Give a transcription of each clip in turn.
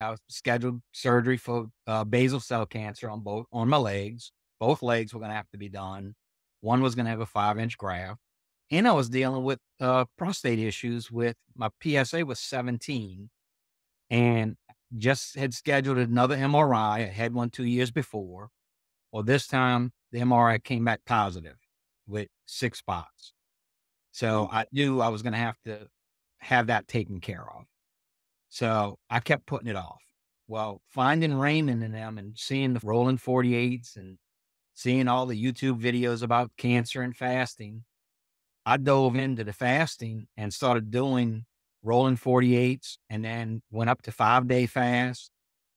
I was scheduled surgery for basal cell cancer on my legs. Both legs were going to have to be done. One was going to have a 5-inch graft, and I was dealing with prostate issues. With my PSA was 17, and just had scheduled another MRI. I had one 2 years before. Well, this time the MRI came back positive with 6 spots. So Mm. I knew I was going to have that taken care of. So I kept putting it off. Well, finding Raymond and them and seeing the rolling 48s and seeing all the YouTube videos about cancer and fasting, I dove into the fasting and started doing rolling 48s and then went up to 5-day fast.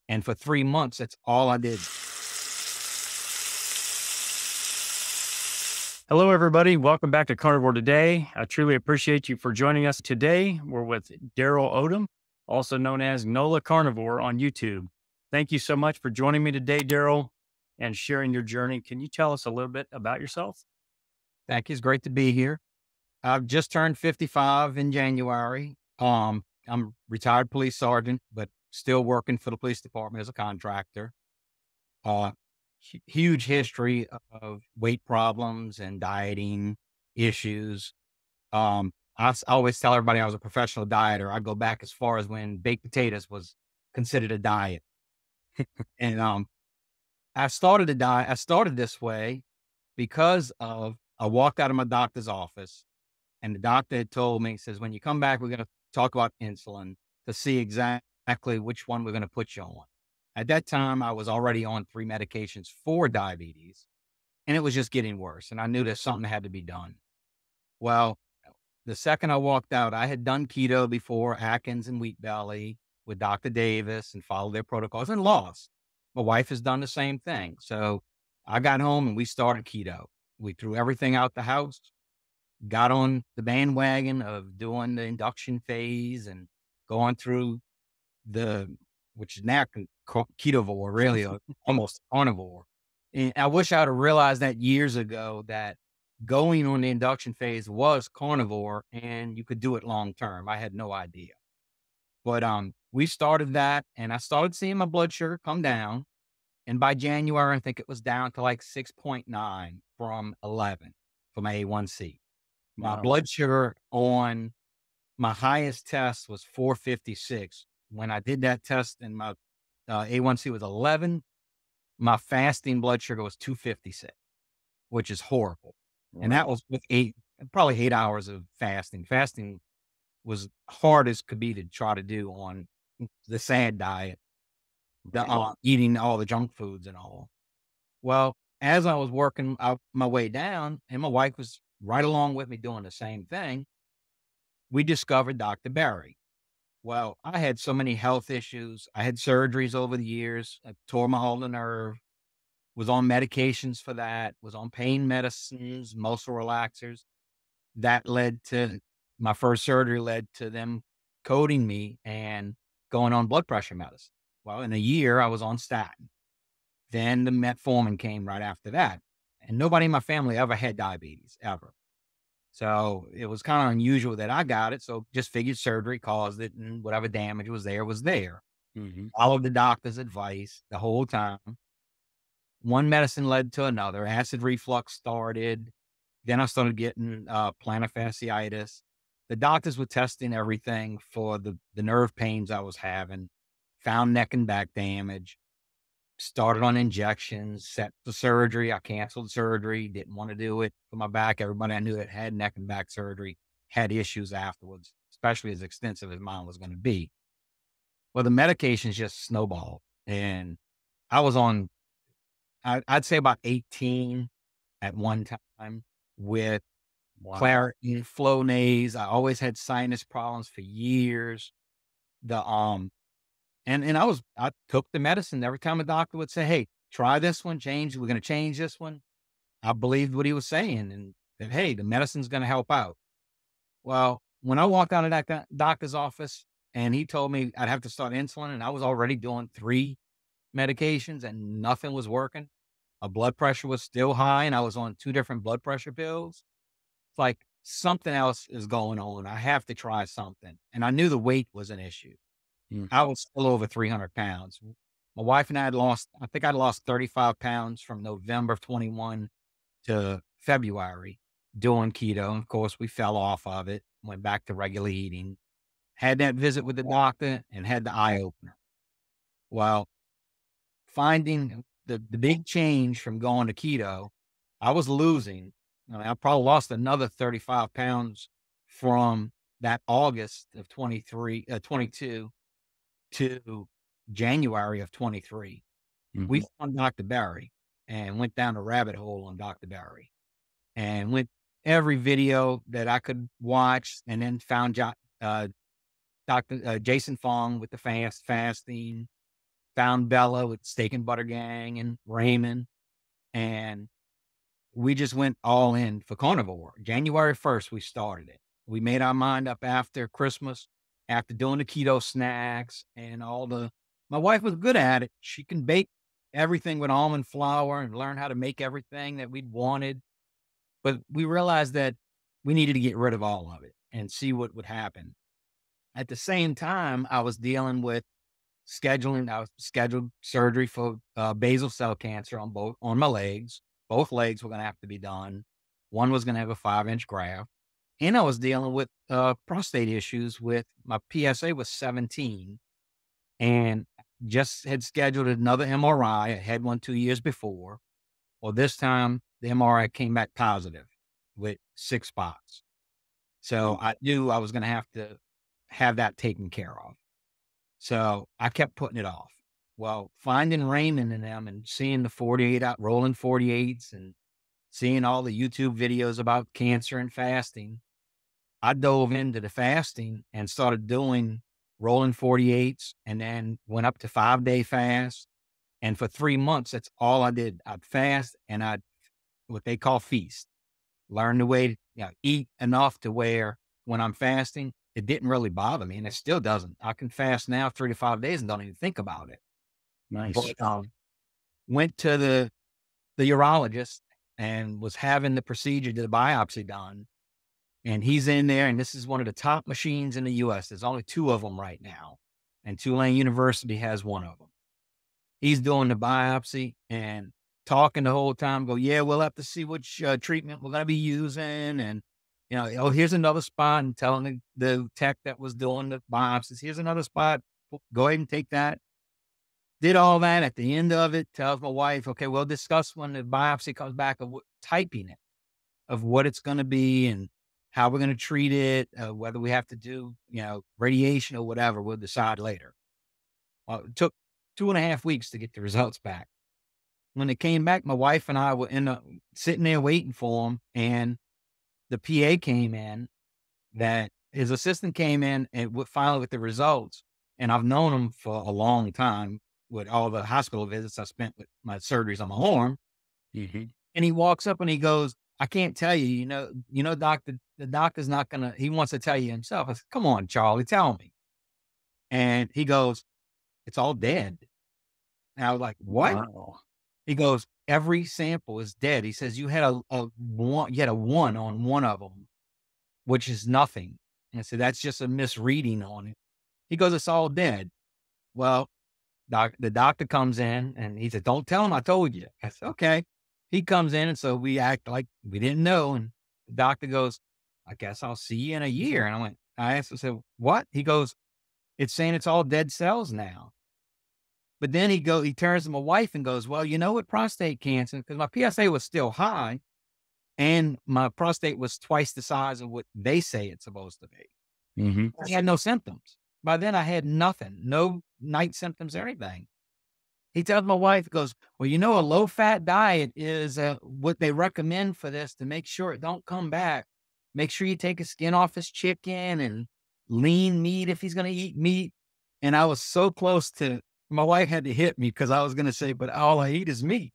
And for 3 months, that's all I did. Hello, everybody. Welcome back to Carnivore Today. I truly appreciate you for joining us today. We're with Daryl Odom, also known as NOLA Carnivore on YouTube. Thank you so much for joining me today, Daryl, and sharing your journey. Can you tell us a little bit about yourself? Thank you. It's great to be here. I've just turned 55 in January. I'm retired police sergeant, but still working for the police department as a contractor. Uh, Huge history of weight problems and dieting issues. I always tell everybody I was a professional dieter. I go back as far as when baked potatoes was considered a diet. And I started to diet. I started this way because of I walked out of my doctor's office and the doctor had told me, he says, when you come back, we're going to talk about insulin to see exactly which one we're going to put you on. At that time, I was already on 3 medications for diabetes, and it was just getting worse. And I knew that something had to be done. Well, the second I walked out, I had done keto before, Atkins and Wheat Belly with Dr. Davis and followed their protocols and lost. My wife has done the same thing. So I got home and we started keto. We threw everything out the house, got on the bandwagon of doing the induction phase and going through the, which is now ketovore, really, almost carnivore. And I wish I'd have realized that years ago that going on the induction phase was carnivore and you could do it long term. I had no idea. But we started that and I started seeing my blood sugar come down. And by January, I think it was down to like 6.9 from 11 for my A1C. My Wow. blood sugar on my highest test was 456. When I did that test and my A1C was 11, my fasting blood sugar was 256, which is horrible. And that Wow. was with probably 8 hours of fasting. Fasting was hard as could be to try to do on the SAD diet, the Right. eating all the junk foods and all. Well, as I was working out my way down, and my wife was right along with me doing the same thing, we discovered Dr. Barry. Well, I had so many health issues. I had surgeries over the years. I tore my ulnar nerve, was on medications for that, was on pain medicines, muscle relaxers. That led to my first surgery, led to them coding me and going on blood pressure medicine. Well, in a year, I was on statin. Then the metformin came right after that. And nobody in my family ever had diabetes, ever. So it was kind of unusual that I got it. So just figured surgery caused it and whatever damage was there was there. Hmm. Followed the doctor's advice the whole time. One medicine led to another. Acid reflux started. Then I started getting plantar fasciitis. The doctors were testing everything for the nerve pains I was having, found neck and back damage, started on injections, set the surgery. I canceled surgery, didn't want to do it for my back. Everybody I knew that had neck and back surgery had issues afterwards, especially as extensive as mine was going to be. Well, the medications just snowballed. And I was on, I'd say about 18 at one time with Wow. Claritin, Flonase. I always had sinus problems for years. The and I took the medicine every time a doctor would say, "Hey, try this one, change. We're going to change this one." I believed what he was saying, and that hey, the medicine's going to help out. Well, when I walked out of that doctor's office, and he told me I'd have to start insulin, and I was already doing 3 medications, and nothing was working. My blood pressure was still high, and I was on 2 different blood pressure pills. It's like something else is going on. I have to try something. And I knew the weight was an issue. Mm. I was still over 300 pounds. My wife and I had lost, I think I'd lost 35 pounds from November of 21 to February doing keto. Of course, we fell off of it, went back to regular eating, had that visit with the doctor and had the eye opener. Well, finding the big change from going to keto, I was losing. I mean, I probably lost another 35 pounds from that August of 22 to January of 23. We Mhm. found Dr. Barry and went down a rabbit hole on Dr. Barry and went every video that I could watch and then found Dr. Jason Fong with the fasting, found Bella with Steak and Butter Gang and Raymond. And we just went all in for carnivore. January 1st, we started it. We made our mind up after Christmas, after doing the keto snacks and my wife was good at it. She can bake everything with almond flour and learn how to make everything that we'd wanted. But we realized that we needed to get rid of all of it and see what would happen. At the same time, I was dealing with I was scheduled surgery for basal cell cancer on my legs. Both legs were going to have to be done. One was going to have a 5-inch graft, and I was dealing with prostate issues. With my PSA was 17, and just had scheduled another MRI. I had one 2 years before. Well, this time the MRI came back positive with 6 spots. So I knew I was going to have that taken care of. So I kept putting it off. Well, finding Raymond and them and seeing the 48 out rolling 48s and seeing all the YouTube videos about cancer and fasting, I dove into the fasting and started doing rolling 48s and then went up to 5-day fast. And for 3 months, that's all I did. I'd fast and I'd what they call feast, learn the way to eat enough to where when I'm fasting, it didn't really bother me, and it still doesn't. I can fast now 3 to 5 days and don't even think about it. Nice. But, went to the urologist and was having the procedure, the biopsy done, and he's in there, and this is one of the top machines in the US. There's only 2 of them right now, and Tulane University has one of them. He's doing the biopsy and talking the whole time, go, "Yeah, we'll have to see which, treatment we're gonna be using," and, "Oh, here's another spot," and telling the tech that was doing the biopsies, "Here's another spot. Go ahead and take that." Did all that. At the end of it, tells my wife, "Okay, we'll discuss when the biopsy comes back of typing it, of what it's gonna be and how we're gonna treat it, whether we have to do, radiation or whatever, we'll decide later." Well, it took 2.5 weeks to get the results back. When it came back, my wife and I were sitting there waiting for him, and the PA came in. That his assistant came in and finally with the results. And I've known him for a long time with all the hospital visits I spent with my surgeries on my arm. Mhm. And he walks up and he goes, "I can't tell you, doctor, the doctor's not gonna, he wants to tell you himself." I said, "Come on, Charlie, tell me." And he goes, "It's all dead." And I was like, "What?" Wow. He goes, "Every sample is dead." He says, you had a 1 on one of them, which is nothing." And I said, "That's just a misreading on it." He goes, "It's all dead." Well, the doctor comes in and he said, "Don't tell him I told you." I said, "Okay." He comes in, and so we act like we didn't know. And the doctor goes, "I guess I'll see you in a year." And I asked, I said, "What?" He goes, "It's saying it's all dead cells now." But then he turns to my wife and goes, "Well, with prostate cancer, because my PSA was still high and my prostate was twice the size of what they say it's supposed to be. Mhm. I had no symptoms. By then I had nothing, no night symptoms or anything. He tells my wife, goes, "Well, a low fat diet is what they recommend for this to make sure it don't come back. Make sure you take his skin off his chicken and lean meat if he's going to eat meat." And I was so close to, my wife had to hit me because I was going to say, "But all I eat is meat."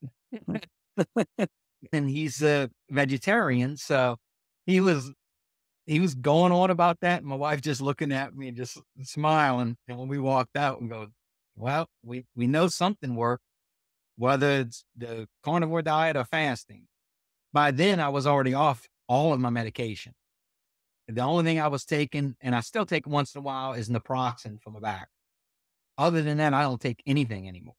And he's a vegetarian. So he was he was going on about that, and my wife just looking at me and just smiling. And when we walked out and go, "Well, we know something worked, whether it's the carnivore diet or fasting." By then, I was already off all of my medication. The only thing I was taking, and I still take once in a while, is naproxen for my back. Other than that, I don't take anything anymore.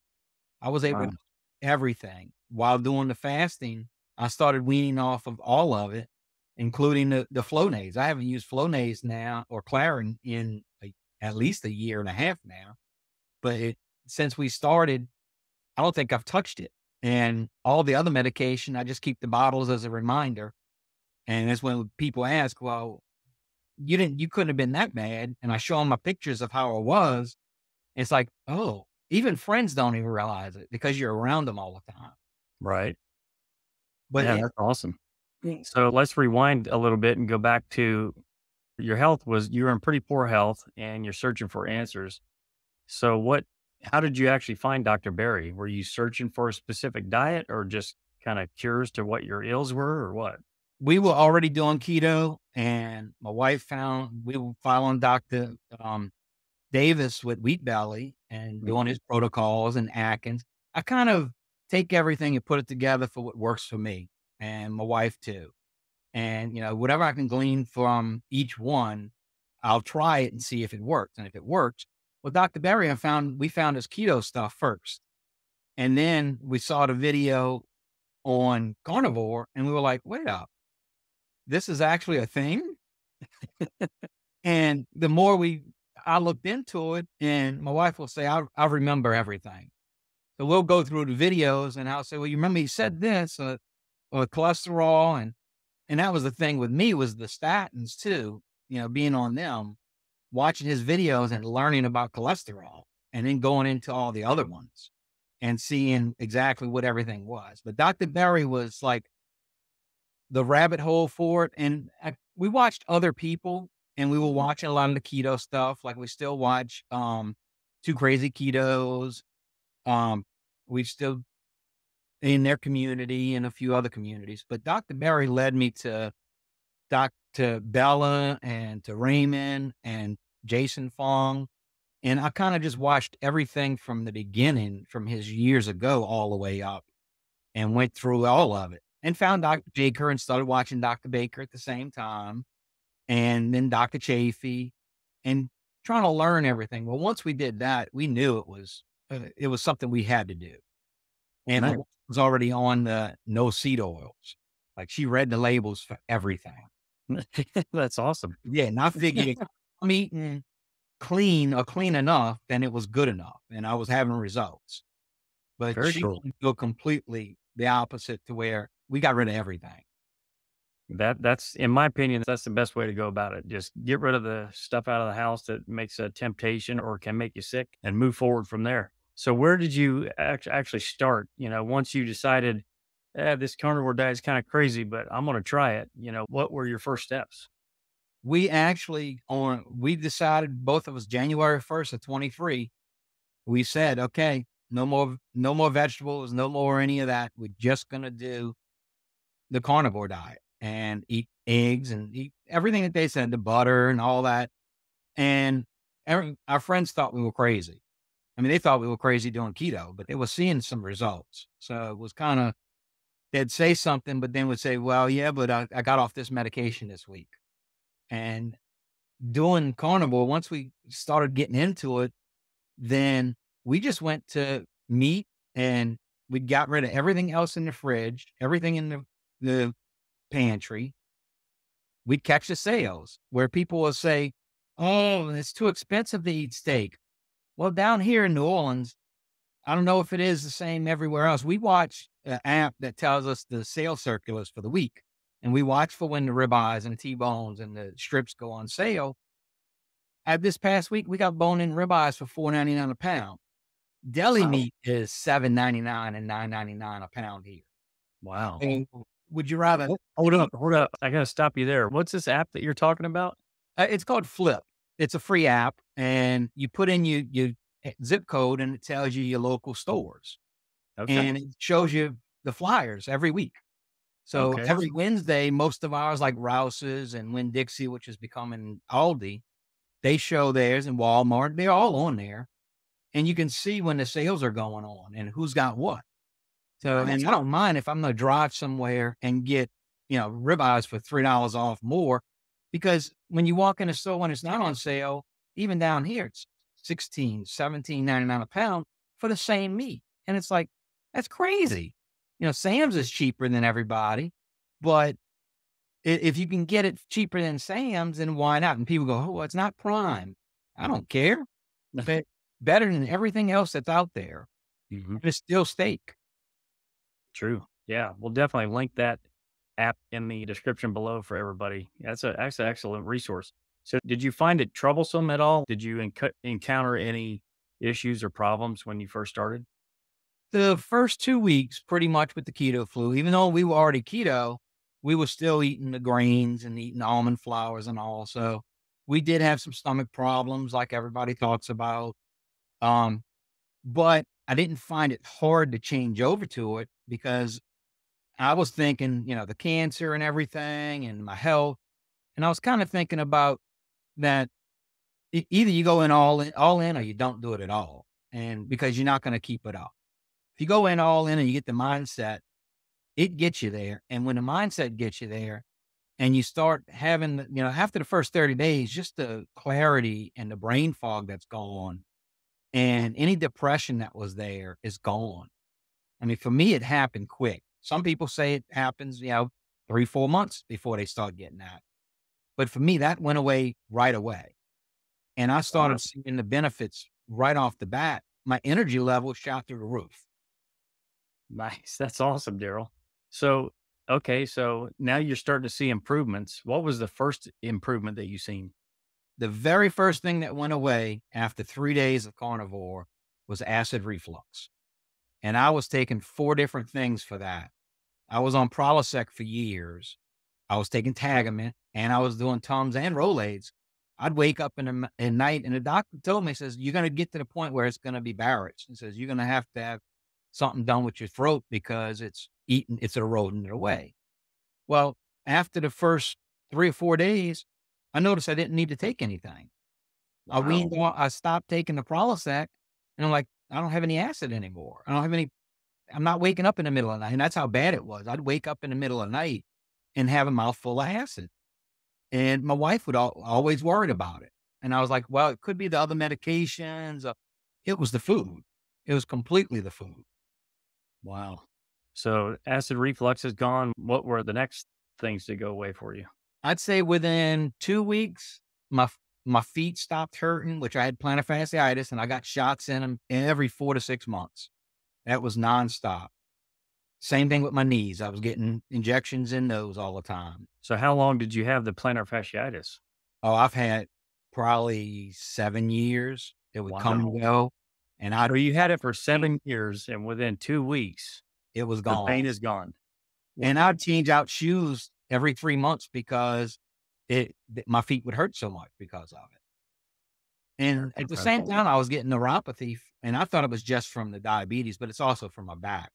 I was able Wow. to do everything. While doing the fasting, I started weaning off of all of it, including the Flonase. I haven't used Flonase now or Clarin in at least a year and a half now, but since we started, I don't think I've touched it. And all the other medication, I just keep the bottles as a reminder. And that's when people ask, well, you couldn't have been that bad. And I show them my pictures of how I was. It's like, oh, even friends don't even realize it because you're around them all the time. Right. But Yeah, it, that's awesome. mm, So let's rewind a little bit and go back to your health. Was you were in pretty poor health and you're searching for answers. So how did you actually find Dr. Berry? Were you searching for a specific diet or just kind of cures to what your ills were or what? we were already doing keto, and my wife found we were following Dr. Davis with Wheat Belly and Mm. doing his protocols and Atkins. I kind of take everything and put it together for what works for me and my wife too. And, whatever I can glean from each one, I'll try it and see if it works. And if it works, well, Dr. Berry, we found his keto stuff first. And then we saw the video on carnivore and we were like, wait up, this is actually a thing. And the more I looked into it, and my wife will say, I remember everything. So we'll go through the videos and I'll say, well, you remember you said this, or cholesterol. And that was the thing with me was the statins too, being on them, watching his videos and learning about cholesterol and then going into all the other ones and seeing exactly what everything was. But Dr. Berry was like the rabbit hole for it. And we watched other people and we were watching a lot of the keto stuff. Like we still watch, Two Crazy Ketos. Um, we still in their community and a few other communities, but Dr. Berry led me to Dr. Bella and to Raymond and Jason Fong. And I kind of just watched everything from the beginning, from his years ago, all the way up and went through all of it and found Dr. Baker and started watching Dr. Baker at the same time. And then Dr. Chafee and trying to learn everything. Well, once we did that, we knew it was something we had to do. And my Nice. wife was already on the no seed oils. Like she read the labels for everything. That's awesome. Yeah, and I figured if I'm eating clean or clean enough, then it was good enough, and I was having results. But Very she cool. went to completely the opposite to where we got rid of everything. That's in my opinion, that's the best way to go about it. Just get rid of the stuff out of the house that makes a temptation or can make you sick and move forward from there. So where did you actually start? Once you decided, this carnivore diet is kind of crazy, but I'm going to try it. What were your first steps? We decided both of us January 1st of 23, we said, okay, no more vegetables, no more any of that. We're just gonna do the carnivore diet and eat eggs and eat everything that they said, the butter and all that. And our friends thought we were crazy. I mean, they thought we were crazy doing keto, but they were seeing some results. So it was kind of, they'd say something, but then would say, well, yeah, but I got off this medication this week. And doing carnivore, once we started getting into it, then we just went to meat and we got rid of everything else in the fridge, everything in the pantry. We'd catch the sales where people will say, oh, it's too expensive to eat steak. Well, down here in New Orleans, I don't know if it is the same everywhere else. We watch an app that tells us the sales circulars for the week. And we watch for when the ribeyes and the T-bones and the strips go on sale. At this past week, we got bone-in ribeyes for $4.99 a pound. Deli Wow. meat is $7.99 and $9.99 a pound here. Wow. And would you rather Hold up. Hold up. I got to stop you there. What's this app that you're talking about? it's called Flip. It's a free app, and you put in your zip code, and it tells you your local stores, Okay. and it shows you the flyers every week. So Okay. every Wednesday, most of ours, like Rouse's and Winn-Dixie, which is becoming Aldi, they show theirs in Walmart. They're all on there, and you can see when the sales are going on and who's got what. So, and I don't mind if I'm gonna drive somewhere and get, ribeyes for $3 off more, because when you walk in a store when it's not on sale, even down here, it's 16, 17.99 a pound for the same meat. And it's like, that's crazy. Sam's is cheaper than everybody, but if you can get it cheaper than Sam's, then why not? And people go, oh, well, it's not prime. I don't care. But better than everything else that's out there. Mhm. It's still steak. True. Yeah. We'll definitely link that app in the description below for everybody. That's an excellent resource. So, did you find it troublesome at all? Did you encounter any issues or problems when you first started? The first 2 weeks, pretty much with the keto flu, even though we were already keto, we were still eating the grains and eating almond flours and all. So we did have some stomach problems like everybody talks about. Um, but I didn't find it hard to change over to it because I was thinking, the cancer and everything and my health. And I was kind of thinking about that either you go in all in or you don't do it at all. And because you're not going to keep it up. If you go in all in and you get the mindset, it gets you there. And when the mindset gets you there and you start having, after the first 30 days, just the clarity and the brain fog that's gone and any depression that was there is gone. I mean, for me, it happened quick. Some people say it happens, 3, 4 months before they start getting that. But for me, that went away right away. And I Wow. started seeing the benefits right off the bat. My energy level shot through the roof. Nice. That's awesome, Daryl. So, okay. So now you're starting to see improvements. What was the first improvement that you seen? The very first thing that went away after 3 days of carnivore was acid reflux, and I was taking 4 different things for that. I was on Prilosec for years. I was taking Tagamet, and I was doing Tums and Rolaids. I'd wake up in the at night, and the doctor told me, he says, "You're gonna get to the point where it's gonna be Barrett's." He says, "You're gonna have to have something done with your throat because it's eroding it away." Well, after the first 3 or 4 days, I noticed I didn't need to take anything. Wow. I stopped taking the Prilosec, and I'm like, I don't have any acid anymore. I'm not waking up in the middle of the night, and that's how bad it was. I'd wake up in the middle of the night and have a mouthful of acid, and my wife would always worried about it. And I was like, well, it could be the other medications. It was the food. It was completely the food. Wow. So acid reflux is gone. What were the next things to go away for you? I'd say within 2 weeks, my feet stopped hurting, which I had plantar fasciitis, and I got shots in them every 4 to 6 months. That was nonstop. Same thing with my knees. I was getting injections in those all the time. So how long did you have the plantar fasciitis? Oh, I've had probably 7 years. It would come and Wow. go, and I So you had it for 7 years, and within 2 weeks, it was the gone. pain is gone. And Wow. I'd change out shoes every 3 months because my feet would hurt so much because of it. And That's at the same incredible. time, I was getting neuropathy, and I thought it was just from the diabetes, but it's also from my back.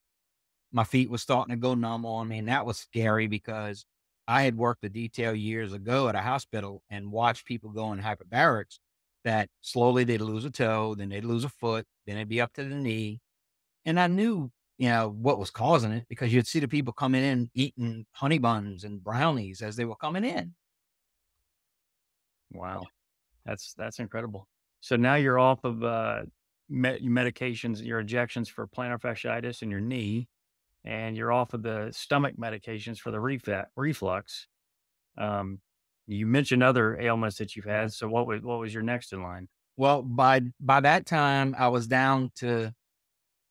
My feet was starting to go numb on me, and that was scary because I had worked the detail years ago at a hospital and watched people go in hyperbarics that slowly they'd lose a toe, then they'd lose a foot, then it'd be up to the knee. And I knew, what was causing it because you'd see the people coming in eating honey buns and brownies as they were coming in. Wow. That's incredible. So now you're off of medications, your injections for plantar fasciitis in your knee, and you're off of the stomach medications for the reflux. Um, you mentioned other ailments that you've had. So what was your next in line? Well, by that time, I was down to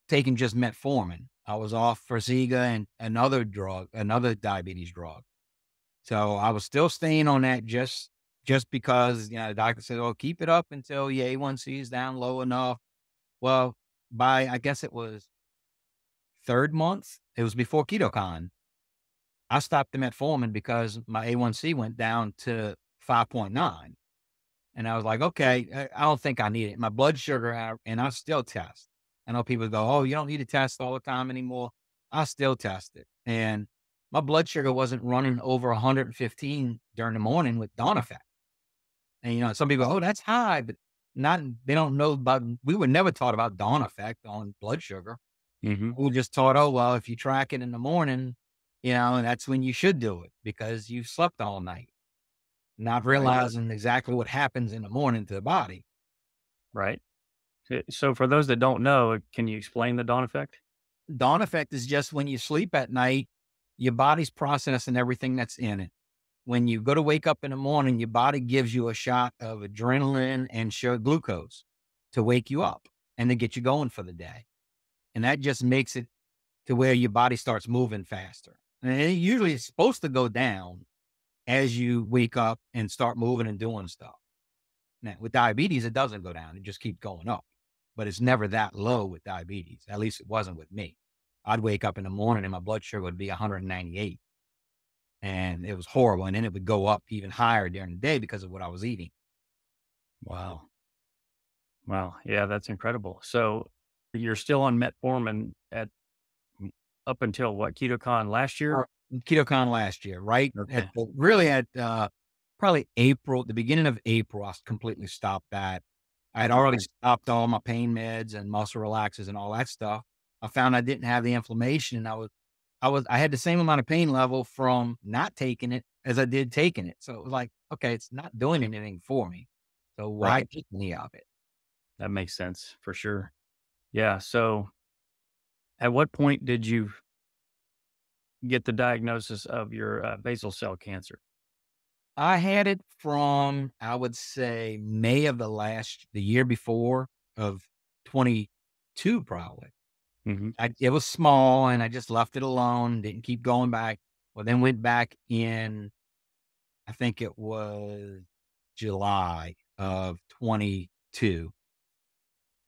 taking just metformin. I was off Farxiga and another diabetes drug. So I was still staying on that just because, the doctor said, "Oh, keep it up until your A1C is down low enough." Well, by I guess it was 3rd month, it was before KetoCon, I stopped the metformin because my A1C went down to 5.9. And I was like, "Okay, I don't think I need it." My blood sugar, and I still test. I know people go, "Oh, you don't need to test all the time anymore." I still test it, and my blood sugar wasn't running over 115 during the morning with dawn effect. And, some people go, "Oh, that's high," but not they don't know about we were never taught about dawn effect on blood sugar. Hmm. We were just taught, "Oh, well, if you track it in the morning, that's when you should do it because you slept all night," not Right. realizing exactly what happens in the morning to the body. Right. So for those that don't know, can you explain the dawn effect? Dawn effect is just when you sleep at night, your body's processing everything that's in it. When you go to wake up in the morning, your body gives you a shot of adrenaline and sugar glucose to wake you up and to get you going for the day. And that just makes it to where your body starts moving faster. And it usually is supposed to go down as you wake up and start moving and doing stuff. Now, with diabetes, it doesn't go down. It just keeps going up, but it's never that low with diabetes. At least it wasn't with me. I'd wake up in the morning and my blood sugar would be 198 and it was horrible. And then it would go up even higher during the day because of what I was eating. Wow. Wow. Yeah, that's incredible. So you're still on metformin at up until what, KetoCon last year? Or KetoCon last year, right? Okay. Really at probably April, the beginning of April, I completely stopped that. I had already Okay. stopped all my pain meds and muscle relaxers and all that stuff. I found I didn't have the inflammation and I had the same amount of pain level from not taking it as I did taking it. So it was like, okay, it's not doing anything for me. So why Right. take any of it? That makes sense for sure. Yeah. So at what point did you get the diagnosis of your basal cell cancer? I had it from, I would say, May of the year before of 22, probably. Hmm. It was small and I just left it alone, didn't keep going back. Well, then went back in, I think it was July of 22.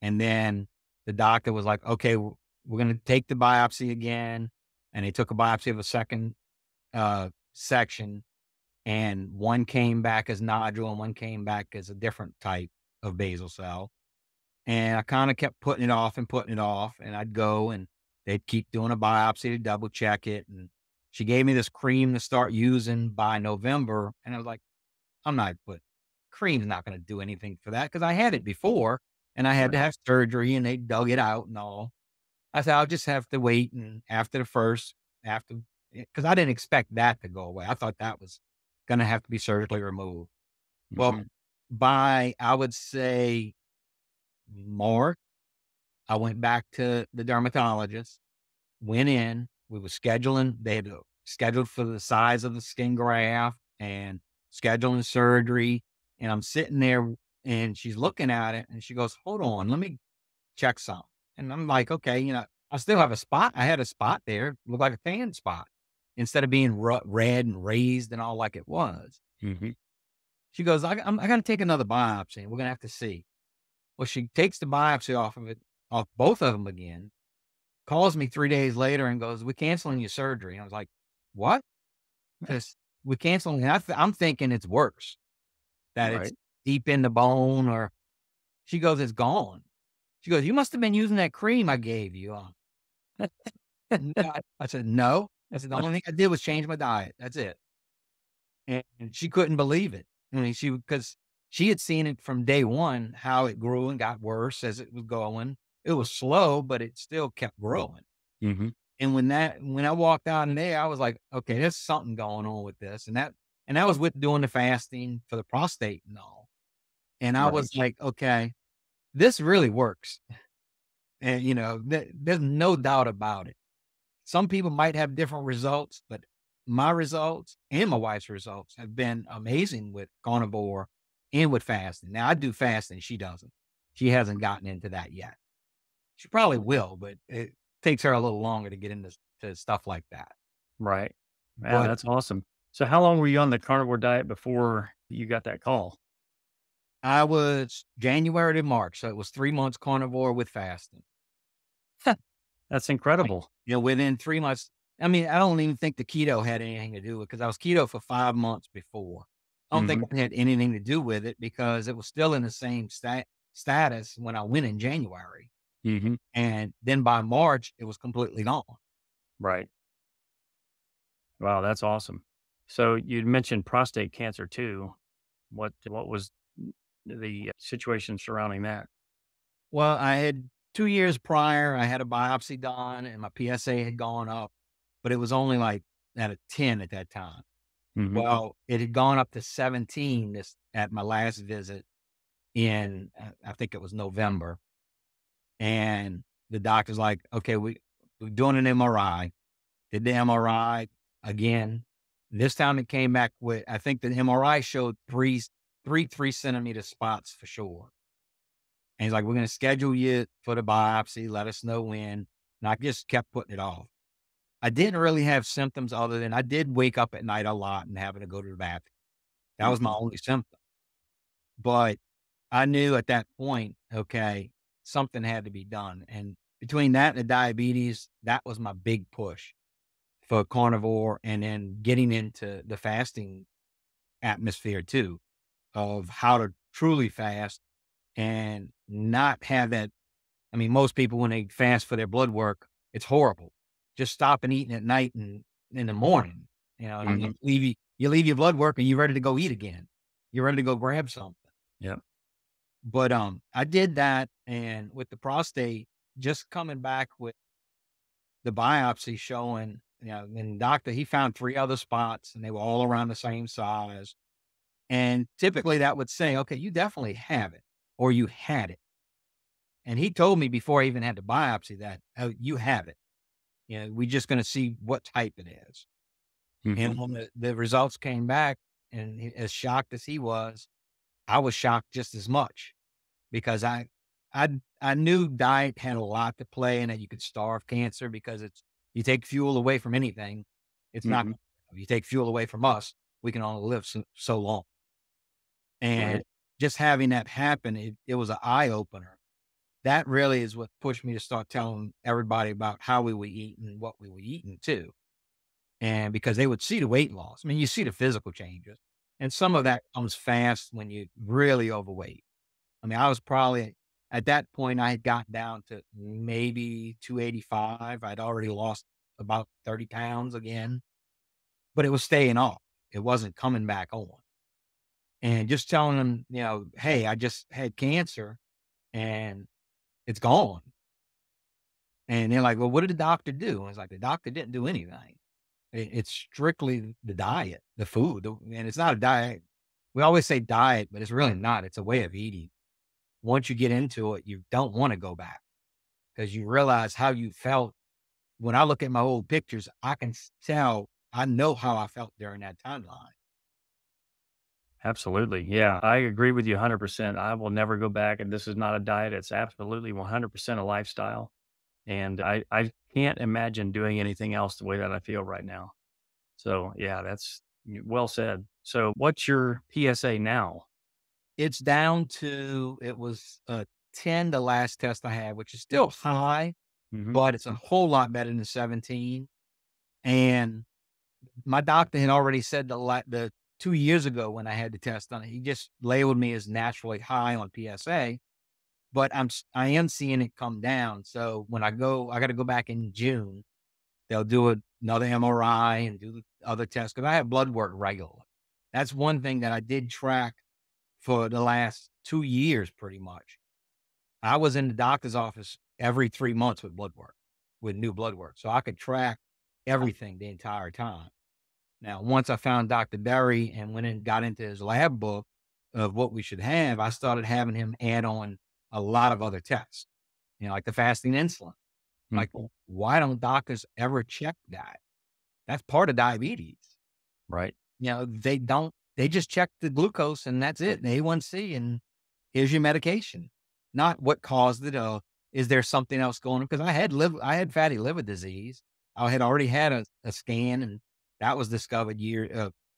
And then the doctor was like, okay, we're going to take the biopsy again. And they took a biopsy of a second section, and one came back as nodule and one came back as a different type of basal cell. And I kind of kept putting it off and putting it off. And I'd go and they'd keep doing a biopsy to double check it. And she gave me this cream to start using by November. And I was like, I'm not, but cream's not going to do anything for that because I had it before and I had to Right. have surgery and they dug it out and all. I said, I'll just have to wait. And after the first, after, because I didn't expect that to go away. I thought that was going to have to be surgically removed. Well, Hmm. by, I would say, March, I went back to the dermatologist, went in, we were scheduling, they had scheduled for the size of the skin graft and scheduling surgery. And I'm sitting there and she's looking at it and she goes, hold on, let me check some. And I'm like, okay, I still have a spot. I had a spot there, looked like a tan spot instead of being red and raised and all like it was. Hmm. She goes, I got to take another biopsy and we're going to have to see. Well, she takes the biopsy off of it, off both of them again, calls me 3 days later and goes, "We're canceling your surgery." And I was like, "What?" Because we're canceling. I'm thinking it's worse, that it's Right. deep in the bone, or she goes, "It's gone." She goes, "You must have been using that cream I gave you." I said, "No." I said, "The only thing I did was change my diet. That's it." And she couldn't believe it. I mean, because she had seen it from day one, how it grew and got worse as it was going. It was slow, but it still kept growing. Hmm. And when I walked out in there, I was like, okay, there's something going on with this. And that was with doing the fasting for the prostate and all. And I Right. was like, okay, this really works. And there's no doubt about it. Some people might have different results, but my results and my wife's results have been amazing with carnivore and with fasting. Now I do fasting, she doesn't. She hasn't gotten into that yet. She probably will, but it takes her a little longer to get into to stuff like that. Right. Yeah, But that's awesome. So how long were you on the carnivore diet before you got that call? I was January to March, so it was 3 months carnivore with fasting. That's Like, incredible. within 3 months, I mean, I don't even think the keto had anything to do with it because I was keto for 5 months before. I don't think Hmm. it had anything to do with it because it was still in the same status when I went in January, Hmm. and then by March, it was completely gone. Right. Wow, that's awesome. So you'd mentioned prostate cancer too. What was the situation surrounding that? Well, I had 2 years prior, I had a biopsy done and my PSA had gone up, but it was only, like, at a 10 at that time. Hmm. Well, it had gone up to 17 at my last visit in, I think it was November. And the doctor's like, okay, we're doing an MRI. Did the MRI again. This time it came back with, I think the MRI showed three 3 centimeter spots for sure. And he's like, we're going to schedule you for the biopsy. Let us know when. And I just kept putting it off. I didn't really have symptoms other than I did wake up at night a lot and having to go to the bathroom. That was my Mhm. only symptom. But I knew at that point, okay, something had to be done. And between that and the diabetes, that was my big push for carnivore and then getting into the fasting atmosphere too, of how to truly fast and not have that. I mean, most people, when they fast for their blood work, it's horrible. Just stopping eating at night and in the morning, and Mhm. you leave your blood work and you're ready to go eat again. You're ready to go grab something. Yep. But I did that, and with the prostate, just coming back with the biopsy showing, and doctor, he found 3 other spots and they were all around the same size. And typically that would say, okay, you definitely have it or you had it. And he told me before I even had the biopsy that, oh, you have it. We're just going to see what type it is. And Mhm. when the results came back, and as shocked as he was, I was shocked just as much because I knew diet had a lot to play and that you could starve cancer because you take fuel away from anything, it's not. Mhm. You take fuel away from us, we can only live so long. And Right. just having that happen, it was an eye opener. That really is what pushed me to start telling everybody about how we were eating and what we were eating too. And because they would see the weight loss. I mean, you see the physical changes, and some of Right. that comes fast when you're really overweight. I mean, I was probably at that point, I had got down to maybe 285. I'd already lost about 30 pounds again, but it was staying off. It wasn't coming back on. And just telling them, hey, I just had cancer and it's gone. And they're like, well, what did the doctor do? And it's like, the doctor didn't do anything. It's strictly the diet, the food. And it's not a diet. We always say diet, but it's really not. It's a way of eating. Once you get into it, you don't want to go back because you realize how you felt. When I look at my old pictures, I can tell, I know how I felt during that timeline. Absolutely. Yeah. I agree with you 100%. I will never go back. And this is not a diet. It's absolutely 100% a lifestyle. And I can't imagine doing anything else the way that I feel right now. So, yeah, that's well said. So, what's your PSA now? It's down to, it was 10, the last test I had, which is still high, Hmm. but it's a whole lot better than 17. And my doctor had already said the 2 years ago when I had the test done, he just labeled me as naturally high on PSA, but I am seeing it come down. So when I got to go back in June. They'll do another MRI and do the other tests because I have blood work regularly. That's one thing that I did track for the last 2 years, pretty much. I was in the doctor's office every 3 months with blood work, with new blood work, so I could track everything the entire time. Now, once I found Dr. Berry and went and got into his lab book of what we should have, I started having him add on a lot of other tests, like the fasting insulin. Like, Hmm. why don't doctors ever check that? That's part of diabetes. Right. They don't, they just check the glucose and that's it, the A1C, and here's your medication. Not what caused it, or is there something else going on? Because I had fatty liver disease. I had already had a scan, and that was discovered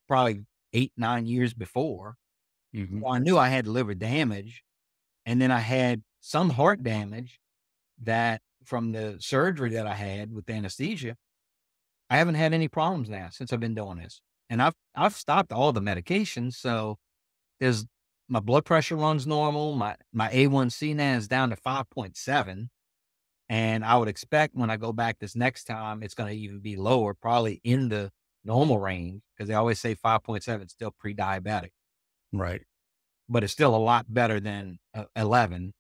probably 8, 9 years before. Hmm. So I knew I had liver damage, and then I had some heart damage that from the surgery that I had with anesthesia. I haven't had any problems now since I've been doing this. And I've stopped all the medications, so there's my blood pressure runs normal. My A1C now is down to 5.7, and I would expect when I go back this next time, it's gonna even be lower, probably in the normal range, because they always say 5.7 is still pre-diabetic, Right. but it's still a lot better than 11.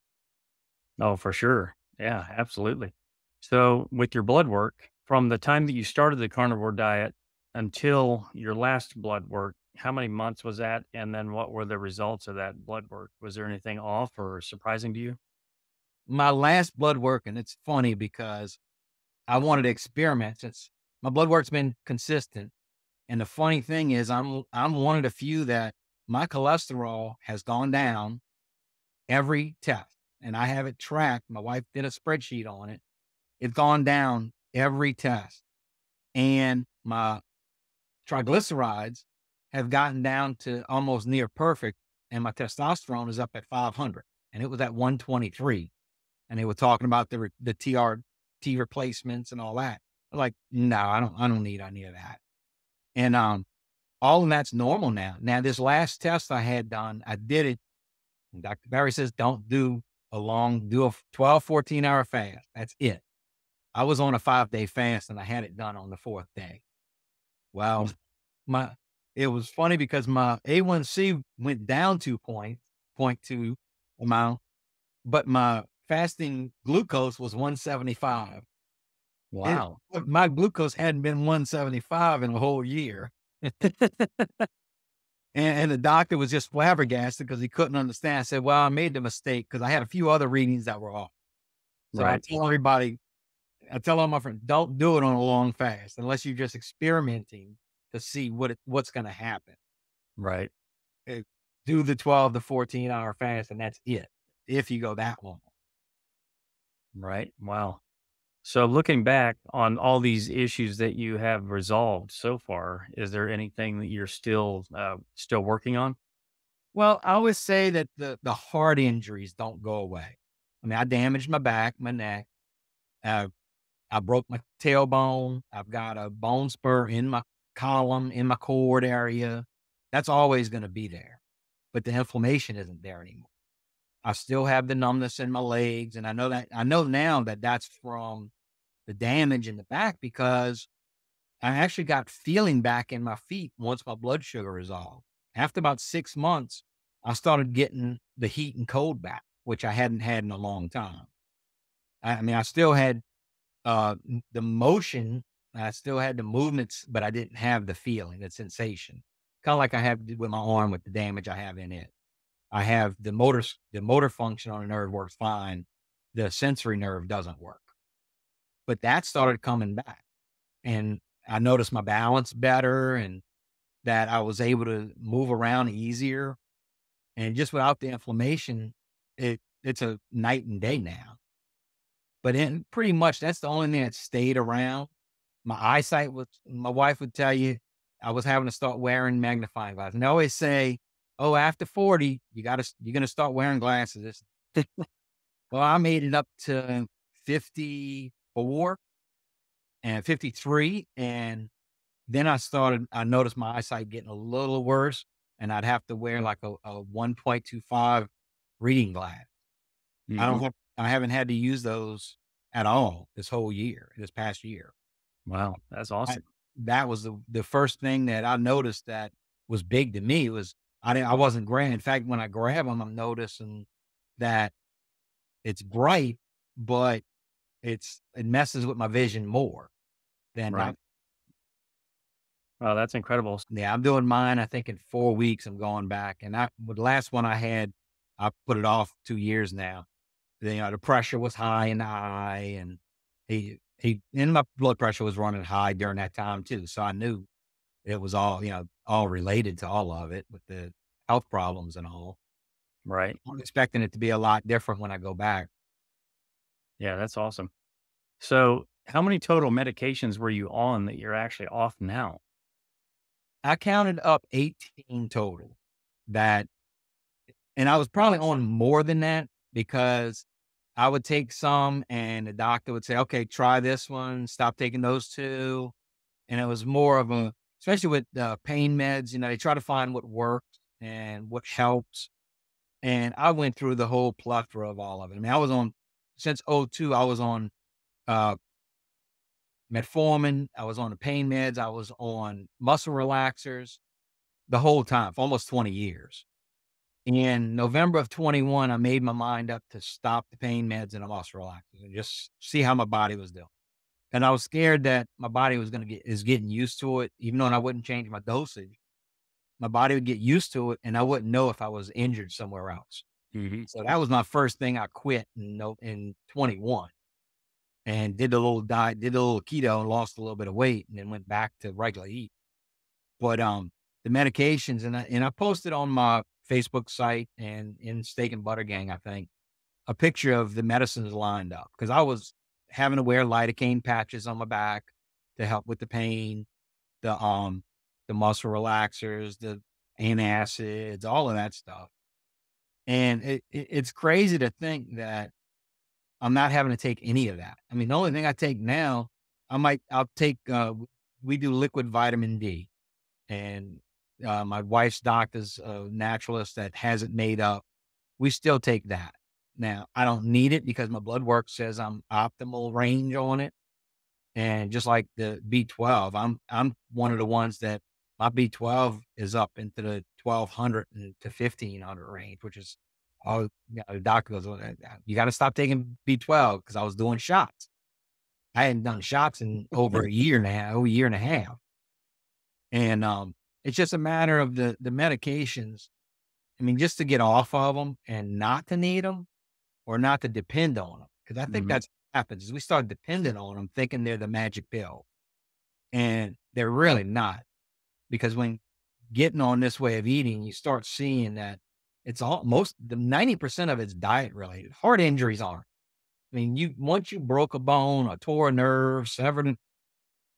Oh, for sure. Yeah, absolutely. So, with your blood work, from the time that you started the carnivore diet until your last blood work, how many months was that? And then what were the results of that blood work? Was there anything off or surprising to you? my last blood work, and it's funny because I wanted to experiment since my blood work's been consistent. And the funny thing is, I'm one of the few that my cholesterol has gone down every test, and I have it tracked. My wife did a spreadsheet on it. It's gone down every test, and my triglycerides have gotten down to almost near perfect, and my testosterone is up at 500, and it was at 123. And they were talking about the TRT replacements and all that. I'm like, no, I don't need any of that. And all of that's normal now. Now, this last test I had done, I did it. And Dr. Barry says, don't do do a 12, 14-hour fast. That's it. I was on a 5-day fast and I had it done on the 4th day. Well, my it was funny because my A1C went down 2 points, 0.2 amount, but my fasting glucose was 175. And Wow. my glucose hadn't been 175 in a whole year. And the doctor was just flabbergasted because he couldn't understand. I said, well, I made the mistake because I had a few other readings that were off. So Right. I tell all my friends, don't do it on a long fast unless you're just experimenting to see what's going to happen. Right. Uh, Do the 12 to 14-hour fast, and that's it. If you go that long. Right. Wow. So looking back on all these issues that you have resolved so far, is there anything that you're still working on? Well, I always say that the heart injuries don't go away. I mean, I damaged my back, my neck. Uh, I broke my tailbone. I've got a bone spur in my column, in my cord area. That's always going to be there, but the inflammation isn't there anymore. I still have the numbness in my legs, and I know now that that's from the damage in the back because I actually got feeling back in my feet once my blood sugar resolved. After about 6 months, I started getting the heat and cold back, which I hadn't had in a long time. I mean, I still had the motion, I still had the movements, but I didn't have the feeling, the sensation. Kind of like I have with my arm with the damage I have in it. I have the motor function on the nerve works fine. The sensory nerve doesn't work, but that started coming back. And I noticed my balance better and that I was able to move around easier. And just without the inflammation, it's a night and day now. But then pretty much that's the only thing that stayed around. My eyesight was, my wife would tell you, I was having to start wearing magnifying glasses. And they always say, oh, after 40, you're going to start wearing glasses. Well, I made it up to 54 and 53. And then I noticed my eyesight getting a little worse and I'd have to wear like a 1.25 reading glass. Hmm. I haven't had to use those at all this past year. Wow. That's I awesome. That was the first thing that I noticed that was big to me was I wasn't grabbing. In fact, when I grab them, I'm noticing that it's bright, but it messes with my vision more than Right. Wow. That's incredible. yeah, I'm doing mine. I think in 4 weeks I'm going back. And with the last one I had, I put it off 2 years now. The pressure was high in the eye and and my blood pressure was running high during that time too. So I knew it was all related to all of it with the health problems and all. Right. I'm expecting it to be a lot different when I go back. Yeah. That's awesome. So how many total medications were you on that you're actually off now? I counted up 18 total that, and I was probably on more than that because I would take some and the doctor would say, okay, try this one, stop taking those two. And it was more of especially with pain meds, they try to find what works and what helps. And I went through the whole plethora of all of it. I mean, since '02, I was on uh, metformin. I was on the pain meds. I was on muscle relaxers the whole time for almost 20 years. In November of 21, I made my mind up to stop the pain meds and the muscle relaxers and just see how my body was doing. And I was scared that my body is getting used to it, even though I wouldn't change my dosage. My body would get used to it, and I wouldn't know if I was injured somewhere else. Hmm. So that was my first thing I quit in 21 and did a little diet, did a little keto and lost a little bit of weight and then went back to regular eat. But, the medications and I posted on my Facebook site and in Steak and Butter Gang, I think, a picture of the medicines lined up because I was having to wear lidocaine patches on my back to help with the pain, the muscle relaxers, the antacids, all of that stuff. And it's crazy to think that I'm not having to take any of that. I mean, the only thing I take now, I'll take, we do liquid vitamin D and, my wife's doctor's a naturalist that has it made up. We still take that. Now, I don't need it because my blood work says I'm optimal range on it. And just like the B12, I'm one of the ones that my B12 is up into the 1200 to 1500 range, which is the doctor goes, "Well, you got to stop taking B12 because I was doing shots. I hadn't done shots in over a year and a half, over a year and a half. And it's just a matter of the medications. I mean, just to get off of them and not to need them or not to depend on them. Because I think Hmm. that's what happens is we start depending on them, thinking they're the magic pill, and they're really not. Because when getting on this way of eating, you start seeing that it's all most the 90% of it's diet related. Heart injuries aren't. I mean, you once you broke a bone or tore a nerve, severed it,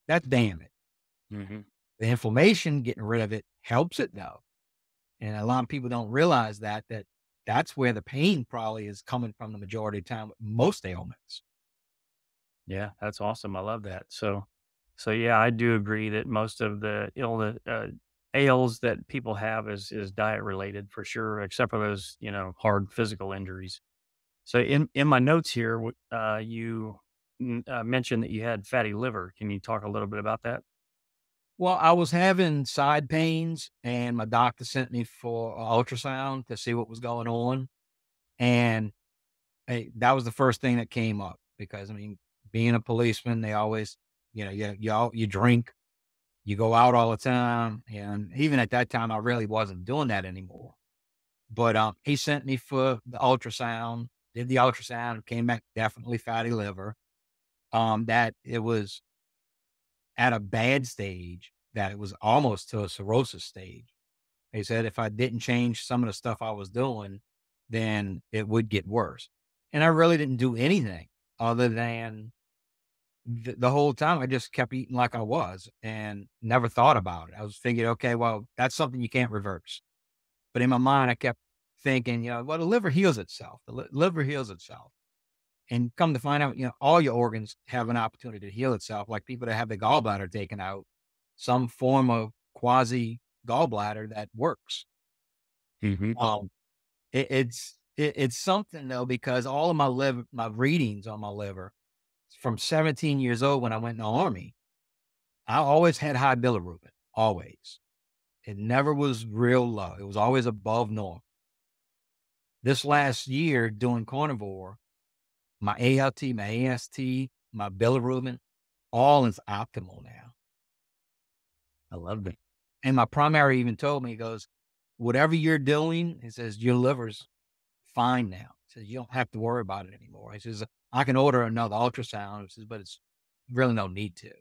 that's damage. Hmm. The inflammation, getting rid of it helps it though. And a lot of people don't realize that that's where the pain probably is coming from the majority of the time with most ailments. Yeah, that's awesome. I love that. So yeah, I do agree that most of the ails that people have is diet related for sure, except for those, hard physical injuries. So in my notes here, you mentioned that you had fatty liver. Can you talk a little bit about that? Well, I was having side pains and my doctor sent me for a ultrasound to see what was going on. And that was the first thing that came up because I mean, being a policeman, they always, you drink, you go out all the time. And even at that time, I really wasn't doing that anymore. But he sent me for the ultrasound, did the ultrasound, came back definitely fatty liver. That it was at a bad stage, that it was almost to a cirrhosis stage. He said if I didn't change some of the stuff I was doing, then it would get worse. And I really didn't do anything other than the whole time I just kept eating like I was and never thought about it. I was thinking, okay, well, that's something you can't reverse. But in my mind, I kept thinking, well, the liver heals itself. The liver heals itself. And come to find out, all your organs have an opportunity to heal itself. Like people that have the gallbladder taken out, some form of quasi gallbladder that works. Hmm. Um, it's something though because all of my readings on my liver from 17 years old when I went in the army, I always had high bilirubin. Always, it never was real low. It was always above normal. This last year doing carnivore, my ALT, my AST, my bilirubin, all is optimal now. I love that. And my primary even told me, he goes, whatever you're doing, he says, your liver's fine now. He says, you don't have to worry about it anymore. He says, I can order another ultrasound. He says, but it's really no need to.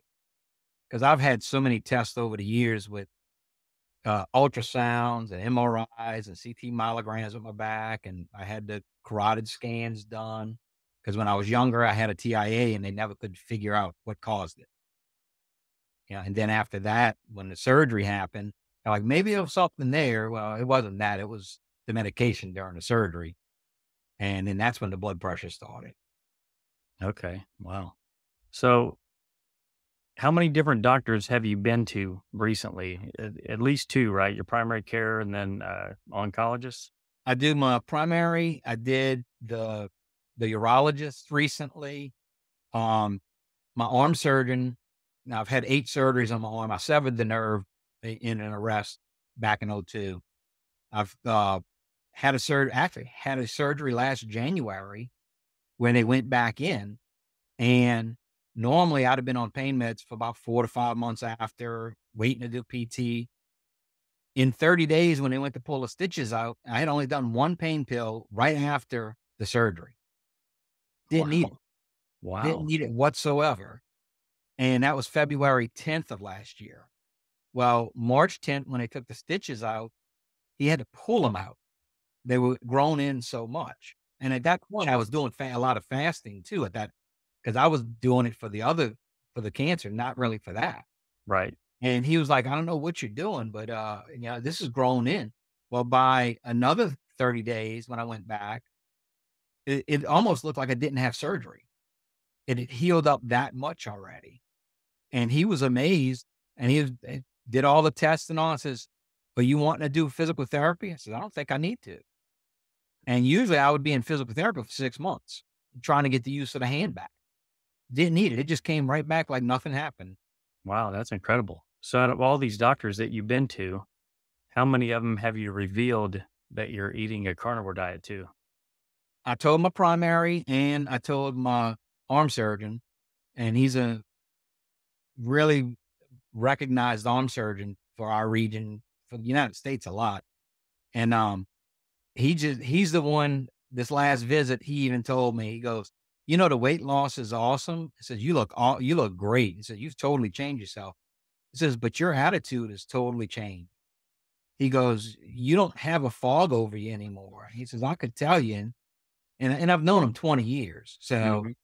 Because I've had so many tests over the years with ultrasounds and MRIs and CT myelograms with my back. And I had the carotid scans done. Because when I was younger, I had a TIA and they never could figure out what caused it. And then after that, when the surgery happened, they're like, maybe there was something there. Well, it wasn't that. It was the medication during the surgery. And then that's when the blood pressure started. Okay. Wow. So how many different doctors have you been to recently? At least two, right? Your primary care and then oncologist. I do my primary. I did the urologist recently. Um, my arm surgeon. Now I've had 8 surgeries on my arm. I severed the nerve in an arrest back in '02. I've actually had a surgery last January when they went back in. And normally I'd have been on pain meds for about 4 to 5 months after waiting to do PT. In 30 days, when they went to pull the stitches out, I had only done one pain pill right after the surgery. Didn't need it. Wow. Didn't Wow. need it whatsoever. And that was February 10th of last year. Well, March 10th, when they took the stitches out, he had to pull them out. They were grown in so much. And at that point, I was doing a lot of fasting too at that, because I was doing it for for the cancer, not really for that. Right. And he was like, "I don't know what you're doing, but, this is grown in." Well, by another 30 days when I went back, it almost looked like I didn't have surgery. It had healed up that much already. And he was amazed, and did all the tests and all, and says, "Are you wanting to do physical therapy?" I said, "I don't think I need to." And usually I would be in physical therapy for 6 months, trying to get the use of the hand back. Didn't need it. It just came right back like nothing happened. Wow. That's incredible. So out of all these doctors that you've been to, how many of them have you revealed that you're eating a carnivore diet to? I told my primary and I told my arm surgeon, and he's a really recognized arm surgeon for our region, for the United States a lot. And he's the one, this last visit, he even told me, he goes, the weight loss is awesome. He says, you look great. He said, "You've totally changed yourself." He says, "But your attitude has totally changed." He goes, "You don't have a fog over you anymore." He says, "I could tell you." And I've known him 20 years. So Mhm.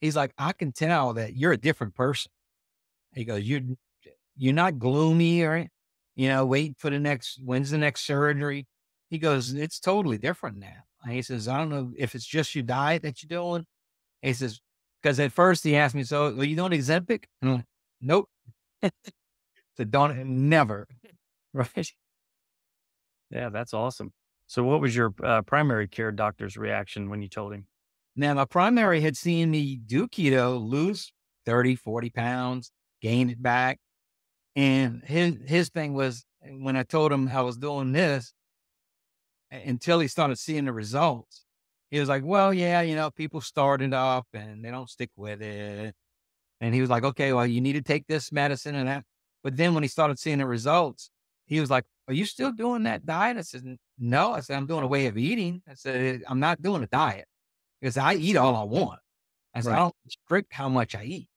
he's like, "I can tell that you're a different person." He goes, you're not gloomy or, waiting for when's the next surgery?" He goes, "It's totally different now." And he says, "I don't know if it's just your diet that you're doing." He says, because at first he asked me, "So are you doing Ozempic?" And I'm like, "Nope." So don't, never. Right. Yeah, that's awesome. So what was your primary care doctor's reaction when you told him? Now, my primary had seen me do keto, lose 30, 40 pounds, gain it back. And his thing was, when I told him I was doing this, until he started seeing the results, he was like, "Well, yeah, people start it up and they don't stick with it." And he was like, "Okay, well, you need to take this medicine and that." But then when he started seeing the results, he was like, "Are you still doing that diet?" I said, "No." I said, "I'm doing a way of eating." I said, "I'm not doing a diet because I eat all I want." I said, "I Right. don't restrict how much I eat."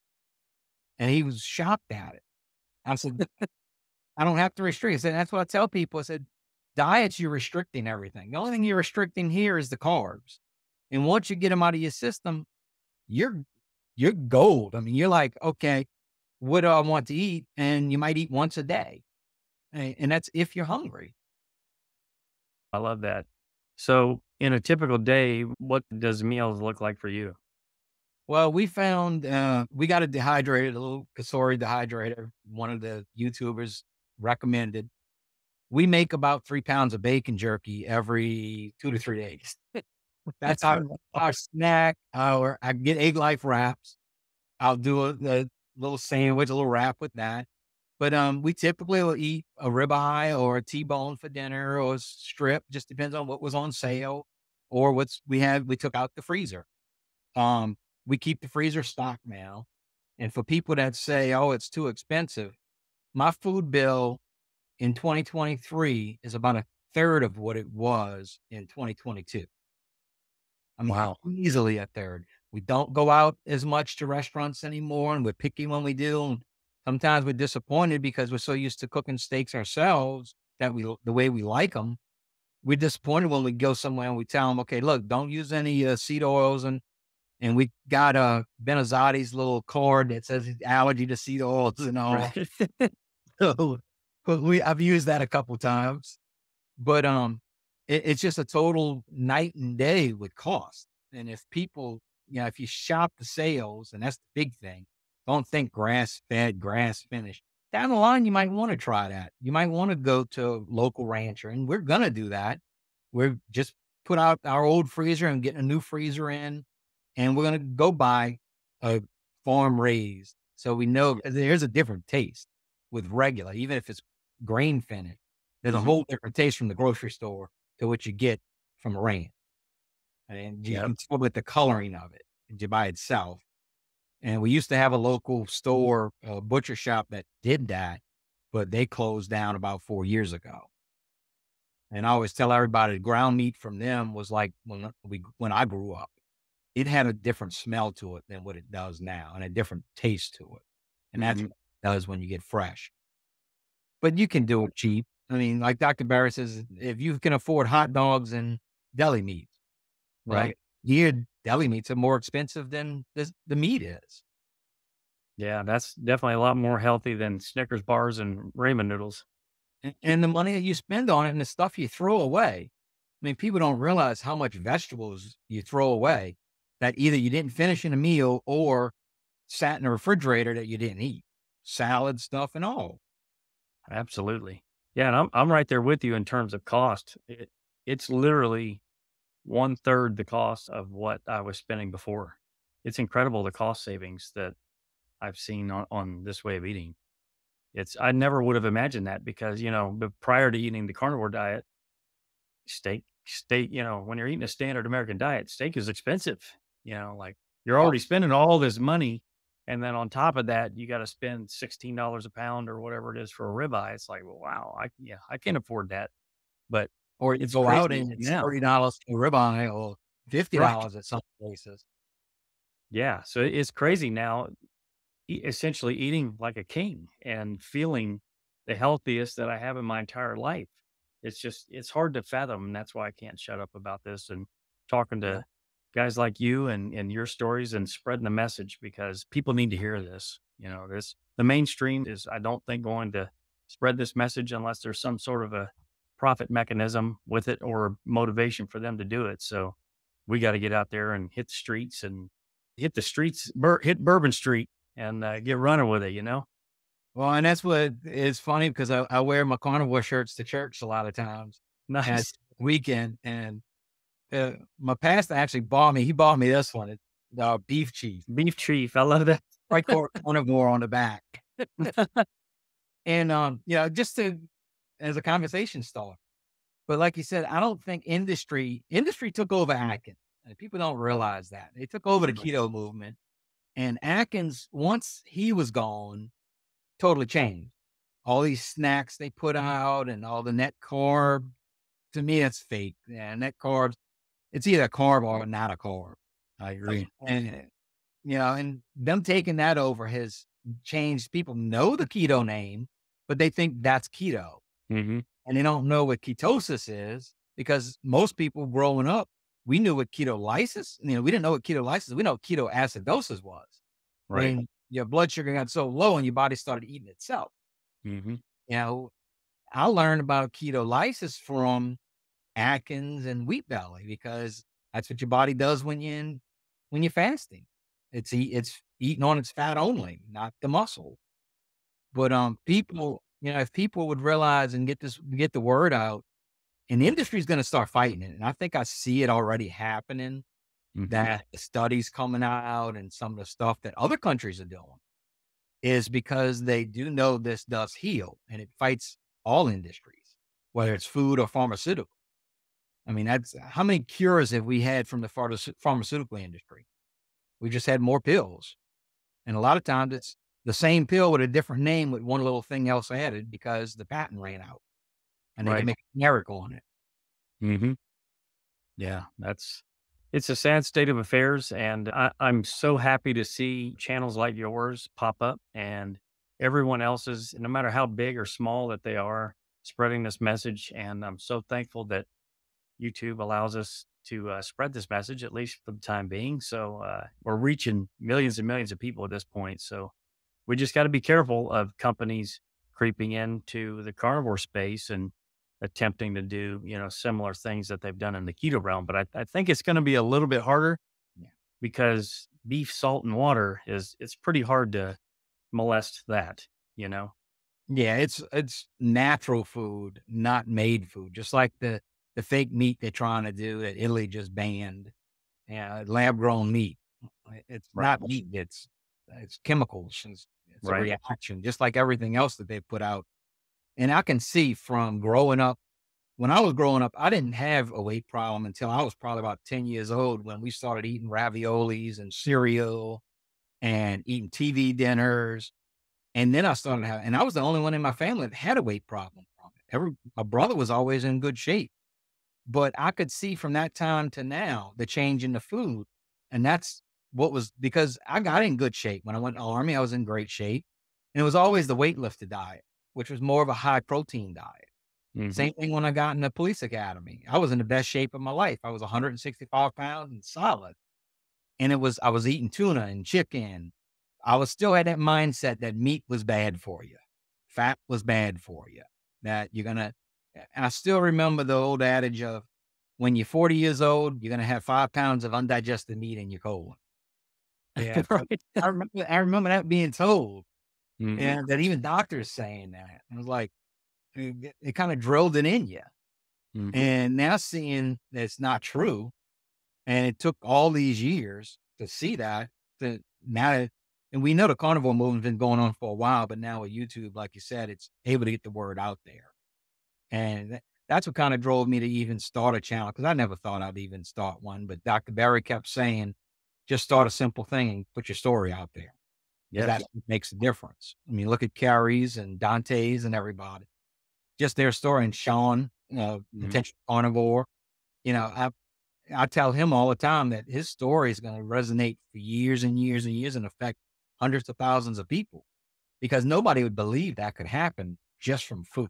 And he was shocked at it. I said, "I don't have to restrict." I said, "That's what I tell people." I said, "Diets, you're restricting everything. The only thing you're restricting here is the carbs. And once you get them out of your system, you're you're gold." I mean, you're like, "Okay, what do I want to eat?" And you might eat once a day. And that's if you're hungry. I love that. So in a typical day, what does meals look like for you? Well, we found, we got a dehydrated, a little Kasori dehydrator. One of the YouTubers recommended. We make about 3 pounds of bacon jerky every 2 to 3 days. That's our snack. I get Egg Life wraps. I'll do a little sandwich, a little wrap with that. But we typically will eat a ribeye or a T-bone for dinner, or a strip. Just depends on what was on sale or we took out the freezer. Um, we keep the freezer stocked now. And for people that say, "Oh, it's too expensive," my food bill in 2023 is about a third of what it was in 2022. I mean, Wow. easily a third. We don't go out as much to restaurants anymore, and we're picky when we do. And sometimes we're disappointed because we're so used to cooking steaks ourselves that the way we like them. We're disappointed when we go somewhere and we tell them, "Okay, look, don't use any seed oils," and we got Benazati's little card that says it's allergy to seed oils and all. Right. So, but I've used that a couple times. But, it's just a total night and day with cost. And if people, if you shop the sales, and that's the big thing, don't think grass-fed, grass-finished. Down the line, you might wanna try that. You might wanna go to a local rancher, and we're gonna do that. We're just put out our old freezer and getting a new freezer in, and we're gonna go buy a farm raised. So we know there's a different taste with regular, even if it's grain finished. There's a Mhm. whole different taste from the grocery store to what you get from a ranch. And you Yep. can tell with the coloring of it by itself. And we used to have a local store, a butcher shop that did that, but they closed down about 4 years ago. And I always tell everybody ground meat from them was like when I grew up. It had a different smell to it than what it does now and a different taste to it. And that's Hmm. what it does when you get fresh. But you can do it cheap. I mean, like Dr. Barrett says, if you can afford hot dogs and deli meat, well, Right. here deli meats are more expensive than the meat is. Yeah, that's definitely a lot more healthy than Snickers bars and ramen noodles. And the money that you spend on it and the stuff you throw away. I mean, people don't realize how much vegetables you throw away that either you didn't finish in a meal or sat in the refrigerator that you didn't eat. Salad stuff and all. Absolutely. Yeah, and I'm right there with you in terms of cost. It's literally one third the cost of what I was spending before. It's incredible the cost savings that I've seen on this way of eating. I never would have imagined that because, but prior to eating the carnivore diet, steak, when you're eating a standard American diet, steak is expensive. Like you're Oh, already spending all this money. And then on top of that, you got to spend $16 a pound or whatever it is for a ribeye. It's like, well, wow, I can't afford that. But or you it's go out crazy and it's now. $30 for a ribeye or Right. $50 at some places. Yeah. So it's crazy now, essentially eating like a king and feeling the healthiest that I have in my entire life. It's hard to fathom. And that's why I can't shut up about this and talking Yeah. to guys like you and your stories and spreading the message because people need to hear this. The mainstream is, I don't think, going to spread this message unless there's some sort of a profit mechanism with it or motivation for them to do it. So we got to get out there and hit the streets and hit Bourbon Street and get running with it. Well, and that's what is funny because I wear my carnivore shirts to church a lot of times at Nice. weekend. And my pastor actually he bought me this one, the beef cheese, Beef chief. I love that. right, carnivore on the back. And, just as a conversation starter. But like you said, I don't think industry took over Atkins. And people don't realize that. They took over the Right. keto movement, and Atkins, once he was gone, totally changed. All these snacks they put out and all the net carb, to me, it's fake. Yeah, net carbs, it's either a carb or not a carb. I agree. And, and them taking that over has changed. People know the keto name, but they think that's keto. Hmm. And they don't know what ketosis is because most people growing up, we knew what ketolysis, we didn't know what ketolysis, we know what ketoacidosis was. Right. When your blood sugar got so low and your body started eating itself. Hmm. You know, I learned about ketolysis from Atkins and wheat belly because that's what your body does when you're fasting. It's eating on its fat only, not the muscle. But people, if people would realize and get the word out, and the industry is going to start fighting it. And I think I see it already happening. Hmm. That the studies coming out and some of the stuff that other countries are doing is because they do know this does heal and it fights all industries, whether it's food or pharmaceutical. I mean, that's how many cures have we had from the pharmaceutical industry? We just had more pills. And a lot of times it's the same pill with a different name with one little thing else added because the patent ran out and they can Right. make a generic on it. Hmm. Yeah. It's a sad state of affairs. And I'm so happy to see channels like yours pop up and everyone else's, no matter how big or small that they are, spreading this message. And I'm so thankful that YouTube allows us to spread this message, at least for the time being. So we're reaching millions and millions of people at this point. So we just got to be careful of companies creeping into the carnivore space and attempting to do, similar things that they've done in the keto realm. But I think it's going to be a little bit harder Yeah. because beef, salt, and water it's pretty hard to molest that, you know? Yeah, it's natural food, not made food. Just like the fake meat they're trying to do that Italy just banned. Yeah, lab grown meat. It's Right. not meat. It's chemicals. It's a Right. reaction, just like everything else that they put out. And I can see from growing up. When I was growing up, I didn't have a weight problem until I was probably about 10 years old when we started eating raviolis and cereal and eating TV dinners. And then I started having, and I was the only one in my family that had a weight problem from it. my brother was always in good shape, but I could see from that time to now the change in the food. And that's what was because I got in good shape. When I went to the army, I was in great shape. And it was always the weightlifter diet, which was more of a high protein diet. Hmm. Same thing when I got in the police academy. I was in the best shape of my life. I was 165 pounds and solid. And I was eating tuna and chicken. I was still at that mindset that meat was bad for you. Fat was bad for you. That you're gonna I still remember the old adage of when you're 40 years old, you're gonna have 5 pounds of undigested meat in your colon. Yeah. Right. I remember that being told, Hmm. and that even doctors saying that. I was like, it kind of drilled it in you. Hmm. And now seeing that it's not true, and it took all these years to see that, to now, and we know the carnivore movement's been going on for a while, but now with YouTube, like you said, it's able to get the word out there. And that's what kind of drove me to even start a channel because I never thought I'd even start one. But Dr. Barry kept saying, just start a simple thing and put your story out there because Yes. that's what makes a difference. I mean, look at Carrie's and Dante's and everybody, just their story. And Sean, Hmm. potential carnivore, you know, I tell him all the time that his story is going to resonate for years and years and years and affect hundreds of thousands of people because nobody would believe that could happen just from food.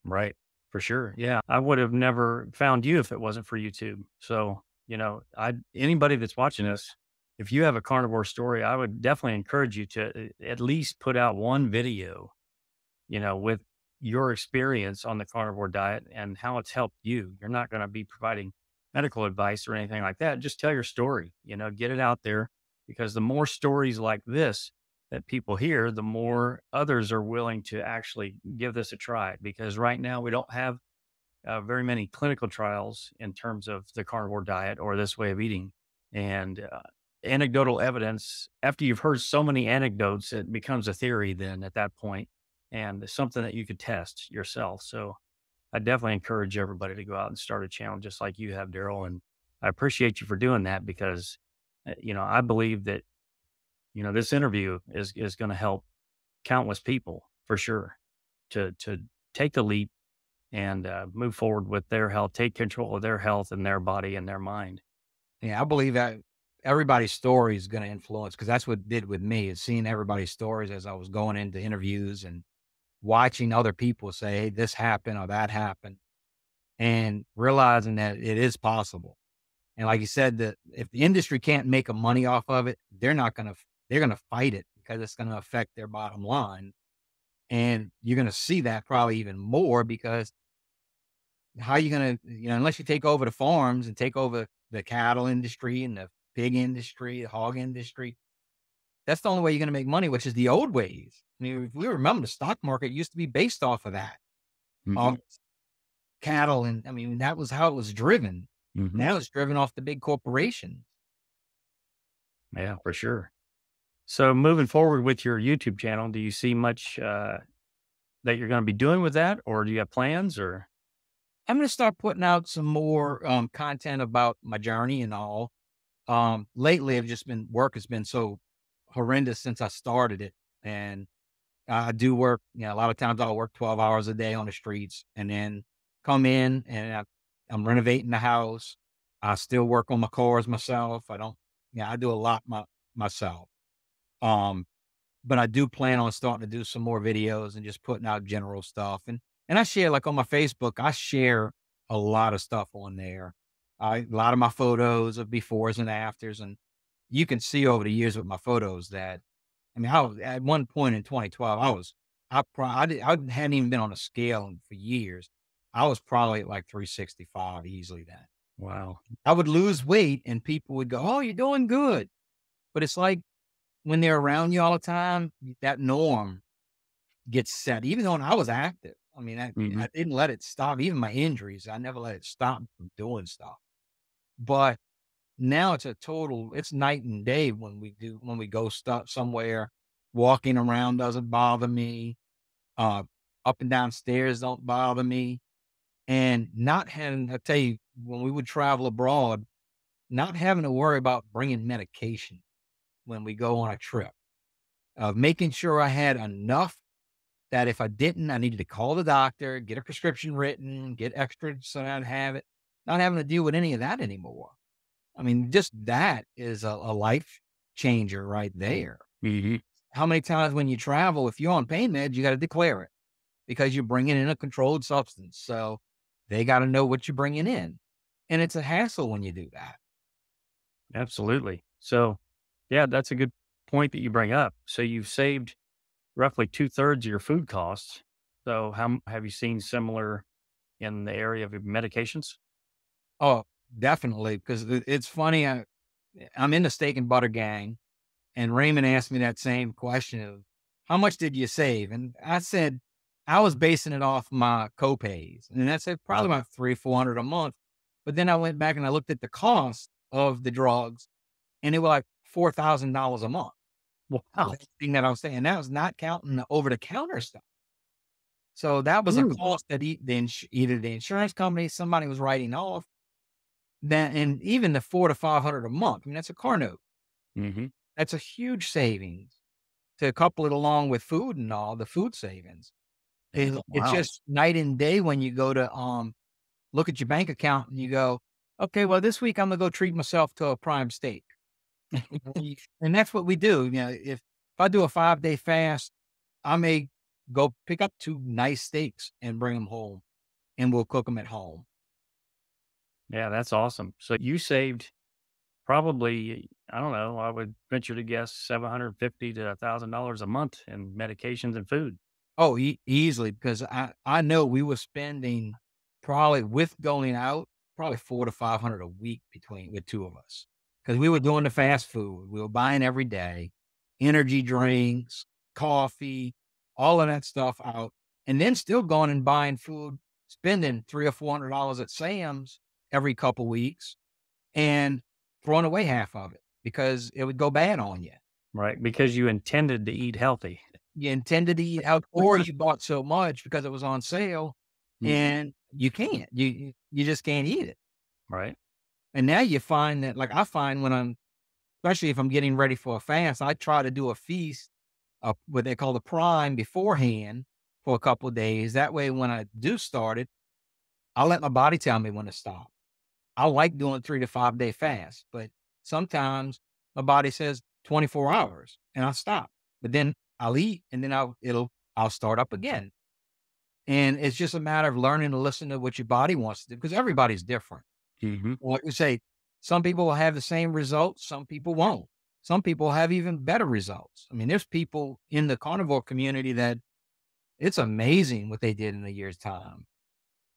Right. For sure. Yeah. I would have never found you if it wasn't for YouTube. So, anybody that's watching this, if you have a carnivore story, I would definitely encourage you to at least put out one video, with your experience on the carnivore diet and how it's helped you. You're not going to be providing medical advice or anything like that. Just tell your story, get it out there because the more stories like this that people hear, the more others are willing to actually give this a try. Because right now we don't have very many clinical trials in terms of the carnivore diet or this way of eating. And anecdotal evidence, after you've heard so many anecdotes, it becomes a theory then at that point and something that you could test yourself. So I definitely encourage everybody to go out and start a channel just like you have, Daryl. And I appreciate you for doing that because, I believe that, this interview is going to help countless people for sure to take the leap and move forward with their health, take control of their health and their body and their mind. Yeah, I believe that everybody's story is going to influence because that's what it did with me is seeing everybody's stories as I was going into interviews and watching other people say, hey, this happened or that happened, and realizing that it is possible. And like you said, that if the industry can't make a money off of it, they're going to fight it because it's going to affect their bottom line. And you're going to see that probably even more because how are you going to, unless you take over the farms and take over the cattle industry and the pig industry, the hog industry, that's the only way you're going to make money, which is the old ways. I mean, if we remember the stock market used to be based off of that. Hmm. Um, Cattle. And I mean, that was how it was driven. Hmm. Now it's driven off the big corporations. Yeah, for sure. So moving forward with your YouTube channel, do you see much that you're going to be doing with that, or do you have plans? Or I'm going to start putting out some more content about my journey and all. Lately, work has been so horrendous since I started it. And I do work, a lot of times I'll work 12 hours a day on the streets and then come in and I'm renovating the house. I still work on my cars myself. I do a lot myself. Um, but I do plan on starting to do some more videos and just putting out general stuff. And I share like on my Facebook, I share a lot of stuff on there. A lot of my photos of befores and afters. And you can see over the years with my photos that I mean, at one point in 2012, I hadn't even been on a scale for years. I was probably at like 365 easily then. wow. I would lose weight and people would go, "Oh, you're doing good." But it's like when they're around you all the time, that norm gets set. Even though I was active, I mean, Hmm. I didn't let it stop. Even my injuries, I never let it stop me from doing stuff. But now it's night and day when we go stuff somewhere. Walking around doesn't bother me. Uh, Up and down stairs don't bother me. And not having, I tell you, when we would travel abroad, not having to worry about bringing medication when we go on a trip, making sure I had enough that if I didn't, I needed to call the doctor, get a prescription written, get extra so I'd have it, not having to deal with any of that anymore. I mean, just that is a life changer right there. Hmm. How many times when you travel, if you're on pain meds, you got to declare it because you're bringing in a controlled substance. So they got to know what you're bringing in. And it's a hassle when you do that. Absolutely. So, yeah, that's a good point that you bring up. So you've saved roughly 2/3 of your food costs. So have you seen similar in the area of your medications? Oh, definitely. Because it's funny. I'm in the steak and butter gang. And Raymond asked me that same question of how much did you save? And I said, I was basing it off my copays. And I said, probably about 300, 400 a month. But then I went back and I looked at the cost of the drugs and it was like $4,000 a month. Wow. That thing that I was saying, that was not counting the over the counter stuff. So that was a Mm. cost that either the insurance company, somebody was writing off that, and even the 400 to 500 a month. I mean, that's a car note. Hmm. That's a huge savings to couple it along with food and all the food savings. It's Wow. just night and day when you go to, look at your bank account and you go, "Okay, well, this week I'm gonna go treat myself to a prime steak." And that's what we do. You know, if I do a 5-day fast, I may go pick up 2 nice steaks and bring them home, and we'll cook them at home. Yeah, that's awesome. So you saved probably, I don't know, I would venture to guess 750 to $1,000 a month in medications and food. Oh, easily, because I know we were spending probably with going out, probably 4 to 500 a week between the 2 of us, because we were doing the fast food. We were buying every day, energy drinks, coffee, all of that stuff out, and then still going and buying food, spending 3 or $400 at Sam's every couple weeks and throwing away half of it because it would go bad on you. Right, because you intended to eat healthy. You intended to eat out or you bought so much because it was on sale Mm. and you can't. You just can't eat it. Right. And now you find that like I find when I'm especially if I'm getting ready for a fast, I try to do a feast, what they call the prime beforehand for a couple of days. That way when I do start it, I'll let my body tell me when to stop. I like doing 3 to 5 day fast, but sometimes my body says 24 hours and I stop. But then I'll eat and then I'll start up again. And it's just a matter of learning to listen to what your body wants to do because everybody's different. Hmm. Like you say, some people will have the same results, some people won't. Some people have even better results. I mean, there's people in the carnivore community that it's amazing what they did in a year's time.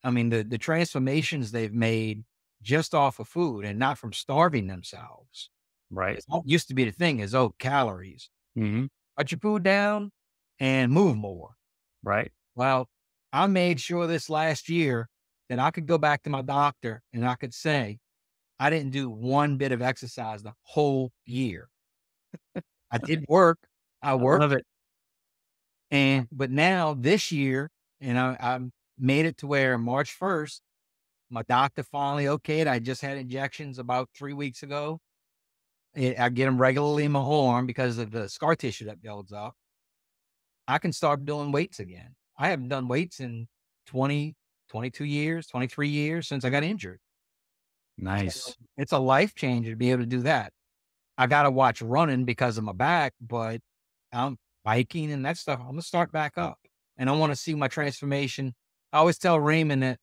I mean, the transformations they've made just off of food and not from starving themselves. Right. It's what used to be the thing is, oh, calories. Hmm. Cut your food down and move more. Right. Well, I made sure this last year that I could go back to my doctor and I could say, I didn't do one bit of exercise the whole year. I did work. I I worked love it. but now this year, and I made it to where March 1st, my doctor finally okayed. I just had injections about 3 weeks ago. I get them regularly in my whole arm because of the scar tissue that builds up. I can start doing weights again. I haven't done weights in 20, 22 years, 23 years since I got injured. So Nice. it's a life changer to be able to do that. I got to watch running because of my back, but I'm biking and that stuff. I'm going to start back up and I want to see my transformation. I always tell Raymond that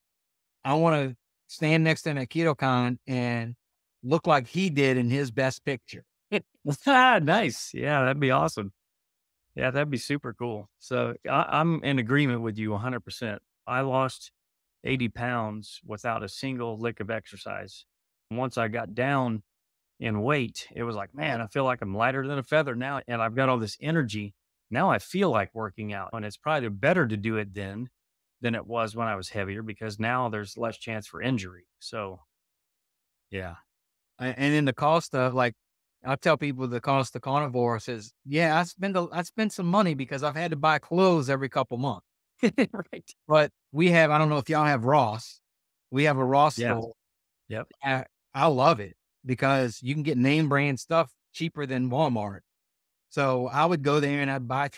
I want to stand next to him at KetoCon and look like he did in his best picture. Nice. Yeah, that'd be awesome. Yeah, that'd be super cool. So I'm in agreement with you 100%. I lost 80 pounds without a single lick of exercise. Once I got down in weight, it was like, man, I feel like I'm lighter than a feather now. And I've got all this energy. Now I feel like working out. And it's probably better to do it then than it was when I was heavier because now there's less chance for injury. So, yeah. And then the cost of like, I tell people the cost of carnivore says, yeah, I spend some money because I've had to buy clothes every couple months. Right. But I don't know if y'all have Ross. We have a Ross Yeah. store. Yep. I love it because you can get name brand stuff cheaper than Walmart. So I would go there and I'd buy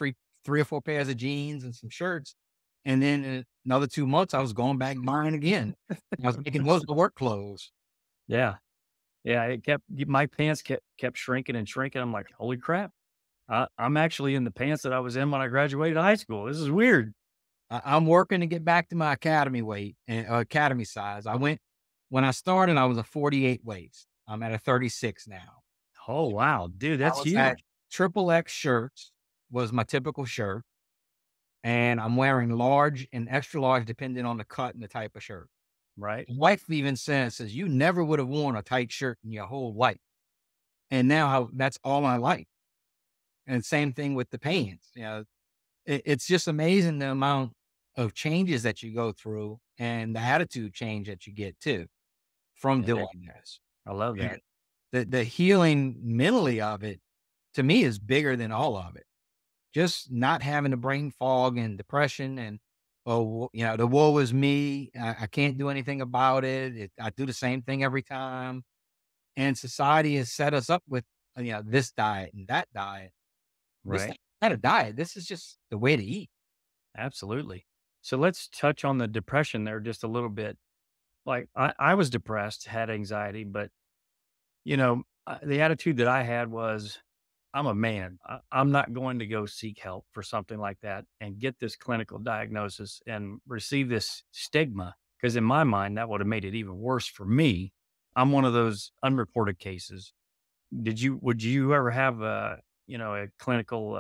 3 or 4 pairs of jeans and some shirts. And then in another 2 months, I was going back buying again. I was making most of the work clothes. Yeah. Yeah. My pants kept shrinking and shrinking. I'm like, holy crap. I'm actually in the pants that I was in when I graduated high school. This is weird. I'm working to get back to my academy weight and academy size. When I started, I was a 48 waist. I'm at a 36 now. Oh, wow, dude, I that's was at huge. triple X shirts was my typical shirt. And I'm wearing large and extra large depending on the cut and the type of shirt. Right. My wife even says, you never would have worn a tight shirt in your whole life. And now that's all I like. And same thing with the pants. It's just amazing the amount of changes that you go through and the attitude change that you get too from Yeah. doing this. I love And that. the healing mentally of it to me is bigger than all of it. Just not having the brain fog and depression and, oh, the woe is me. I can't do anything about it. I do the same thing every time. And society has set us up with, this diet and that diet. This is Right. not a diet. This is just the way to eat. Absolutely. So let's touch on the depression there just a little bit. Like I was depressed, had anxiety, but the attitude that I had was, I'm a man. I'm not going to go seek help for something like that and get this clinical diagnosis and receive this stigma. Because in my mind, that would have made it even worse for me. I'm one of those unreported cases. Would you ever have a clinical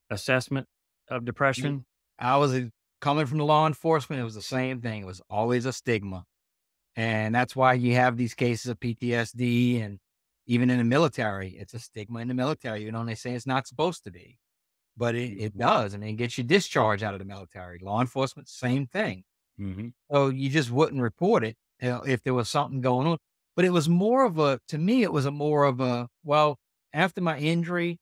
assessment of Ye- depression? I was coming from the law enforcement. It was the same thing. It was always a stigma. And that's why you have these cases of PTSD and even in the military, it's a stigma in the military. They say it's not supposed to be, but it Mhm. does. And it gets you discharged out of the military. Law enforcement, same thing. Mhm. So you just wouldn't report it if there was something going on. But it was more of to me, it was a more of well, after my injury,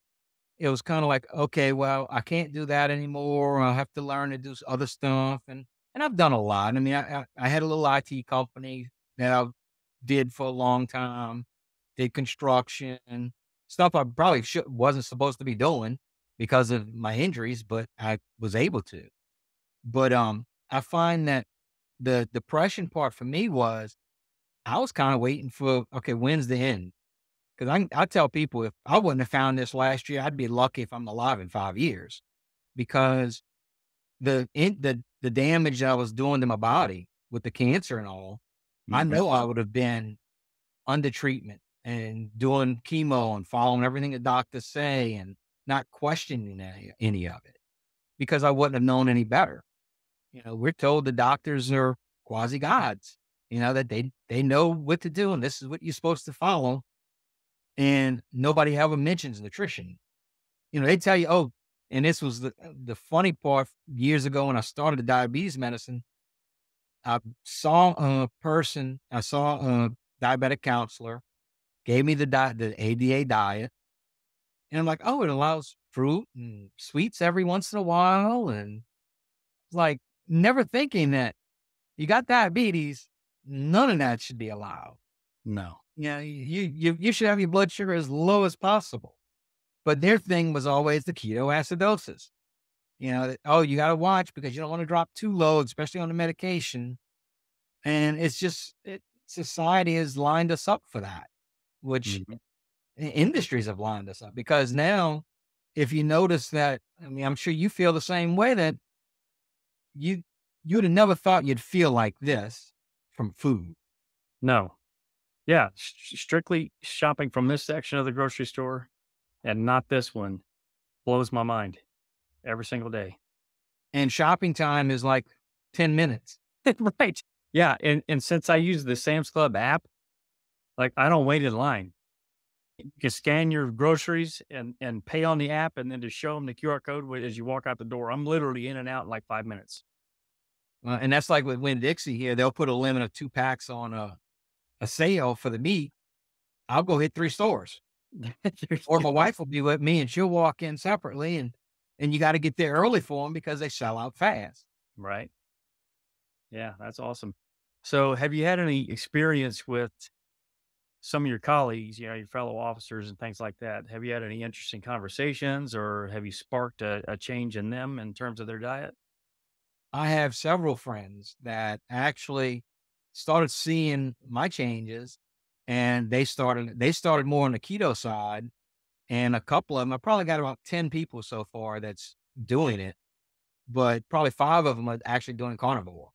it was kind of like, okay, well, I can't do that anymore. I'll have to learn to do other stuff. And I've done a lot. I mean, I had a little IT company that I did for a long time, did construction, stuff I probably wasn't supposed to be doing because of my injuries, but I was able to. But I find that the depression part for me was I was kind of waiting for, okay, when's the end? Because I tell people if I wouldn't have found this last year, I'd be lucky if I'm alive in 5 years because the damage that I was doing to my body with the cancer and all, I Mhm. know I would have been under treatment and doing chemo and following everything the doctors say and not questioning any of it because I wouldn't have known any better. We're told the doctors are quasi gods, that they know what to do and this is what you're supposed to follow. And nobody ever mentions nutrition. They tell you, oh, and this was the funny part years ago when I started the diabetes medicine. I saw a diabetic counselor, gave me the ADA diet. And I'm like, oh, it allows fruit and sweets every once in a while. And it's like never thinking that you got diabetes, none of that should be allowed. No. You should have your blood sugar as low as possible. But their thing was always the ketoacidosis. Oh, you got to watch because you don't want to drop too low, especially on the medication. And it's just society has lined us up for that, which Mhm. industries have lined us up because now, if you notice that, I mean, I'm sure you feel the same way that you you'd have never thought you'd feel like this from food. No. Yeah, strictly shopping from this section of the grocery store and not this one blows my mind every single day. And shopping time is like 10 minutes. Right. Yeah, and since I use the Sam's Club app, like, I don't wait in line. You can scan your groceries and pay on the app and then just show them the QR code as you walk out the door. I'm literally in and out in, like, 5 minutes. And that's like with Winn-Dixie here, they'll put a limit of 2 packs on a sale for the meat. I'll go hit 3 stores. There Or you my go. wife will be with me and she'll walk in separately and you gotta get there early for them because they sell out fast. Right. Yeah, that's awesome. So, have you had any experience with some of your colleagues, your fellow officers and things like that, have you had any interesting conversations or have you sparked a change in them in terms of their diet? I have several friends that actually started seeing my changes, and they started more on the keto side, and a couple of them, I probably got about 10 people so far that's doing it, but probably 5 of them are actually doing carnivore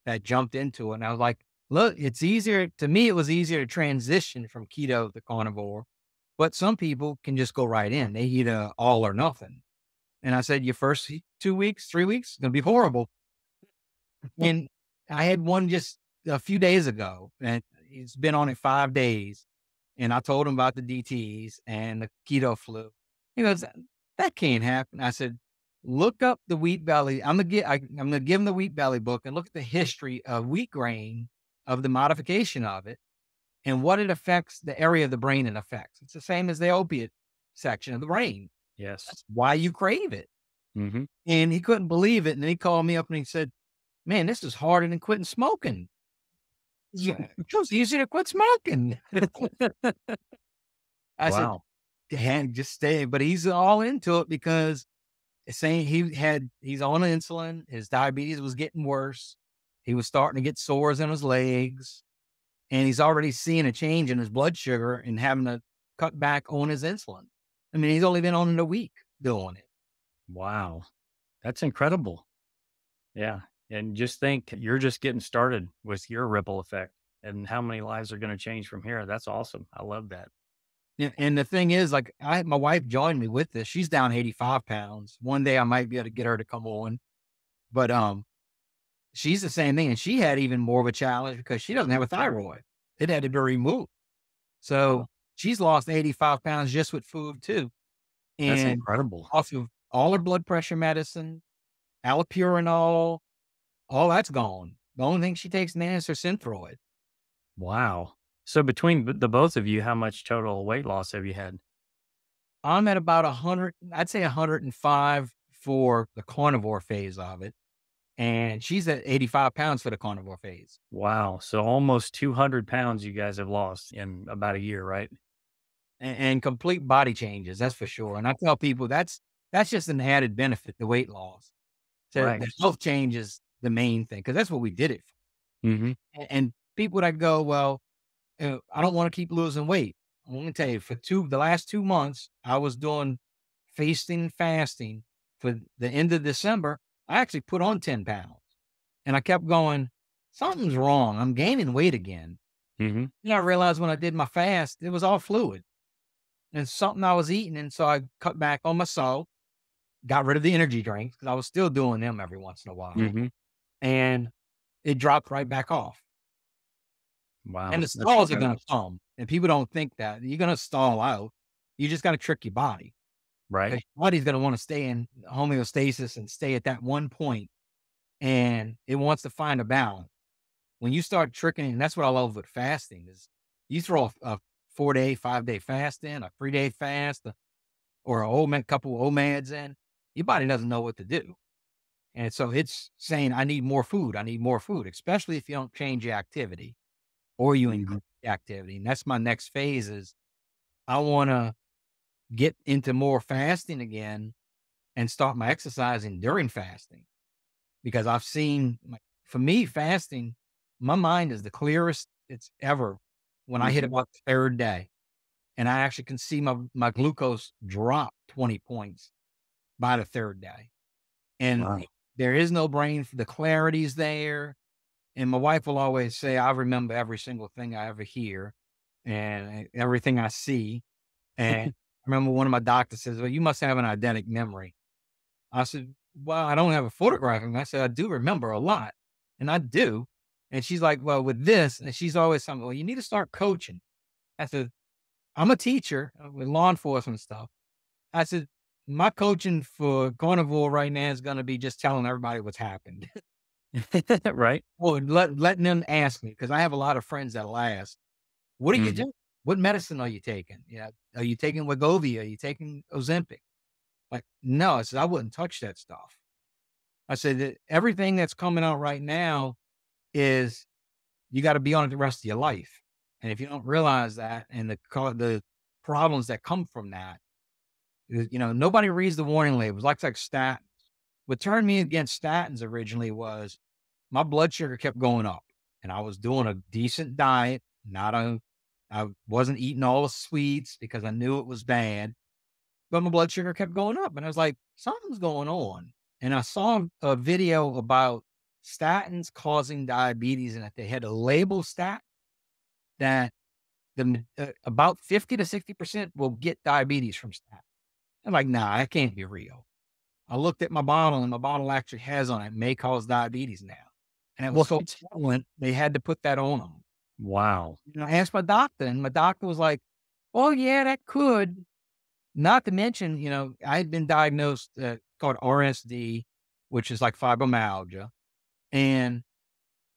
that jumped into it. And I was like, look, it's easier to me. It was easier to transition from keto to carnivore, but some people can just go right in. They eat a all or nothing. And I said, your first 2 weeks, 3 weeks, it's going to be horrible. And I had one just a few days ago, and he's been on it 5 days, and I told him about the DTs and the keto flu. He goes, "That can't happen." I said, "Look up the wheat belly." I'm gonna give him the wheat belly book and look at the history of wheat grain, of the modification of it, and what it affects, the area of the brain it affects. It's the same as the opiate section of the brain. Yes. That's why you crave it. Hmm. And he couldn't believe it, and then he called me up and he said, "Man, this is harder than quitting smoking." Yeah, it was easy to quit smoking. I said, Wow. "Dad, just stay." But he's all into it because it's saying he's on insulin. His diabetes was getting worse. He was starting to get sores in his legs, and he's already seeing a change in his blood sugar and having to cut back on his insulin. I mean, he's only been on it a week doing it. Wow. That's incredible. Yeah. And just think you're just getting started with your ripple effect and how many lives are going to change from here. That's awesome. I love that. Yeah, and the thing is, like, my wife joined me with this. She's down 85 pounds. One day I might be able to get her to come on, but she's the same thing, and she had even more of a challenge because she doesn't have a thyroid. It had to be removed. So Wow. she's lost 85 pounds just with food too. That's And incredible. off of all her blood pressure medicine, allopurinol, all that's gone. The only thing she takes now is her Synthroid. Wow. So between the both of you, how much total weight loss have you had? I'm at about 100, I'd say 105 for the carnivore phase of it. And she's at 85 pounds for the carnivore phase. Wow. So almost 200 pounds you guys have lost in about a year, right? And complete body changes, that's for sure. And I tell people that's just an added benefit, the weight loss. So Right. the health change is the main thing because that's what we did it for. Hmm. And people that go, well, I don't want to keep losing weight. I'm going to tell you, for the last 2 months, I was doing feasting and fasting. For the end of December, I actually put on 10 pounds, and I kept going. Something's wrong. I'm gaining weight again. Hmm. And I realized when I did my fast, it was all fluid and something I was eating. And so I cut back on my salt, got rid of the energy drinks because I was still doing them every once in a while, Hmm. and it dropped right back off. And Wow. the That's stalls are incredible. gonna come, and people don't think that. You're gonna stall out. You just gotta trick your body. Right. 'Cause your body's gonna wanna stay in homeostasis and stay at that one point, and it wants to find a balance. When you start tricking, and that's what I love with fasting, is you throw a 4-day, 5-day fast in, a 3-day fast, or a couple of OMADs in, your body doesn't know what to do. And so it's saying, "I need more food. I need more food," especially if you don't change your activity or you Hmm. increase the activity. And that's my next phase is I wanna get into more fasting again and start my exercising during fasting because I've seen, like, for me, fasting, my mind is the clearest it's ever when I hit Hmm. about the 3rd day, and I actually can see my glucose drop 20 points by the 3rd day. And Wow. there is no brain, the clarity's there. And my wife will always say, "I remember every single thing I ever hear and everything I see." And I remember one of my doctors says, "Well, you must have an eidetic memory." I said, "Well, I don't have a photograph of me." I said, "I do remember a lot." And I do. And she's like, "Well, with this," and she's always saying, "Well, you need to start coaching." I said, "I'm a teacher with law enforcement stuff." I said, "My coaching for carnivore right now is going to be just telling everybody what's happened." Right. Or letting them ask me, because I have a lot of friends that'll ask, "What are you Hmm. doing? What medicine are you taking? Yeah, are you taking Wegovy? Are you taking Ozempic?" Like, "No," I said, "I wouldn't touch that stuff." I said, that everything that's coming out right now is you got to be on it the rest of your life. And if you don't realize that and the problems that come from that, nobody reads the warning labels. Like statins. What turned me against statins originally was my blood sugar kept going up, and I was doing a decent diet. I wasn't eating all the sweets because I knew it was bad, but my blood sugar kept going up, and I was like, something's going on. And I saw a video about statins causing diabetes, and that they had a label stat that about 50 to 60% will get diabetes from statins. I'm like, nah, that can't be real. I looked at my bottle, and my bottle actually has on it, may cause diabetes now. And it was so What? prevalent, they had to put that on them. Wow. I asked my doctor, and my doctor was like, "Oh, yeah, that could." Not to mention, I had been diagnosed called RSD, which is like fibromyalgia, and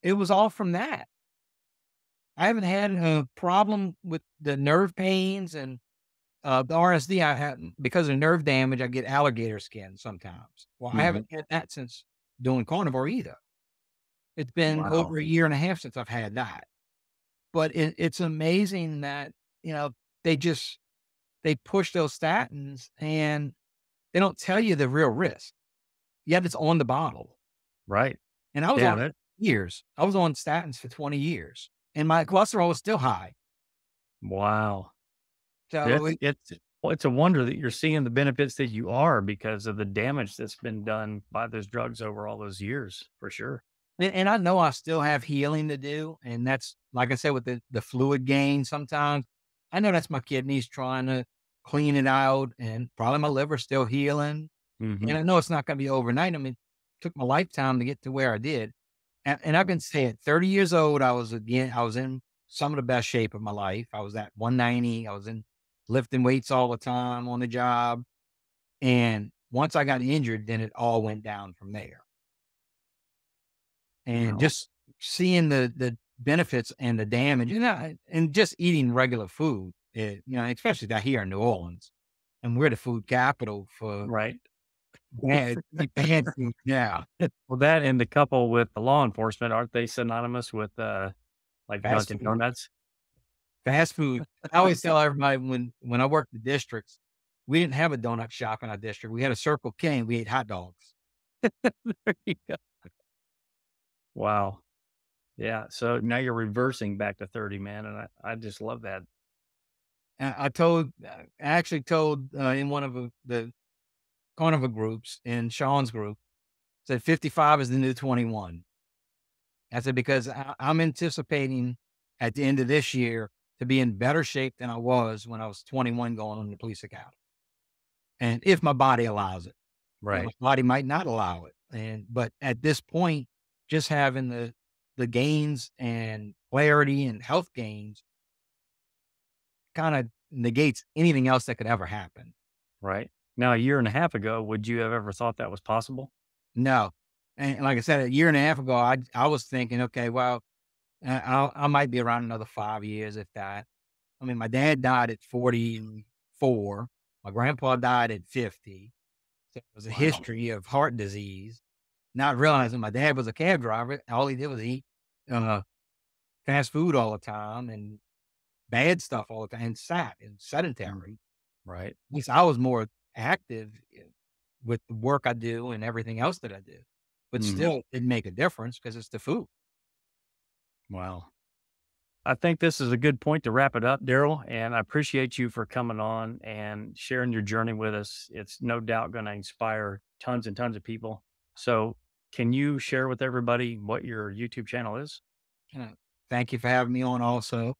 it was all from that. I haven't had a problem with the nerve pains and the RSD. I had because of nerve damage. I get alligator skin sometimes. Well, I Mhm. haven't had that since doing carnivore either. It's been Wow. over a year and a half since I've had that. But it's amazing that, you know, they just they push those statins and they don't tell you the real risk, yet it's on the bottle. Right. And I was Yeah, on that years. I was on statins for 20 years, and my cholesterol was still high. wow. So It's a wonder that you're seeing the benefits that you are because of the damage that's been done by those drugs over all those years, for sure. and I know I still have healing to do, and that's like I said with the fluid gain sometimes, I know that's my kidneys trying to clean it out, and probably my liver's still healing, Mhm. and I know it's not gonna be overnight. I mean, it took my lifetime to get to where I did, and I can say at 30 years old, I was in some of the best shape of my life. I was at 190. I was in lifting weights all the time on the job, and once I got injured, then it all went down from there. And Wow. just seeing the benefits and the damage, and just eating regular food, especially down here in New Orleans, and we're the food capital for Right. bad food. Yeah, Well, that and the couple with the law enforcement, aren't they synonymous with, like fast Dunkin' food. Donuts? Fast food. I always tell everybody when I worked the districts, we didn't have a donut shop in our district. We had a Circle K, and we ate hot dogs. There you go. Wow. Yeah, so now you're reversing back to 30, man, and I just love that. I actually told in one of the carnival groups in Sean's group, said 55 is the new 21. I said, because I'm anticipating at the end of this year to be in better shape than I was when I was 21 going on the police academy. And if my body allows it, my Right, body might not allow it. But at this point, just having the gains and clarity and health gains kind of negates anything else that could ever happen. right. Now, a year and a half ago, would you have ever thought that was possible? No. And like I said, a year and a half ago, I was thinking, okay, well, I might be around another 5 years, if that. I mean, my dad died at 44. My grandpa died at 50. So it was a Wow. history of heart disease. Not realizing my dad was a cab driver. All he did was eat uh, fast food all the time and bad stuff all the time and Mm, sedentary. right. At least I was more active with the work I do and everything else that I do. But Mhm. still, it didn't make a difference because it's the food. Wow. I think this is a good point to wrap it up, Daryl, and I appreciate you for coming on and sharing your journey with us. It's no doubt gonna inspire tons and tons of people. So, can you share with everybody what your YouTube channel is? Uh, Thank you for having me on also.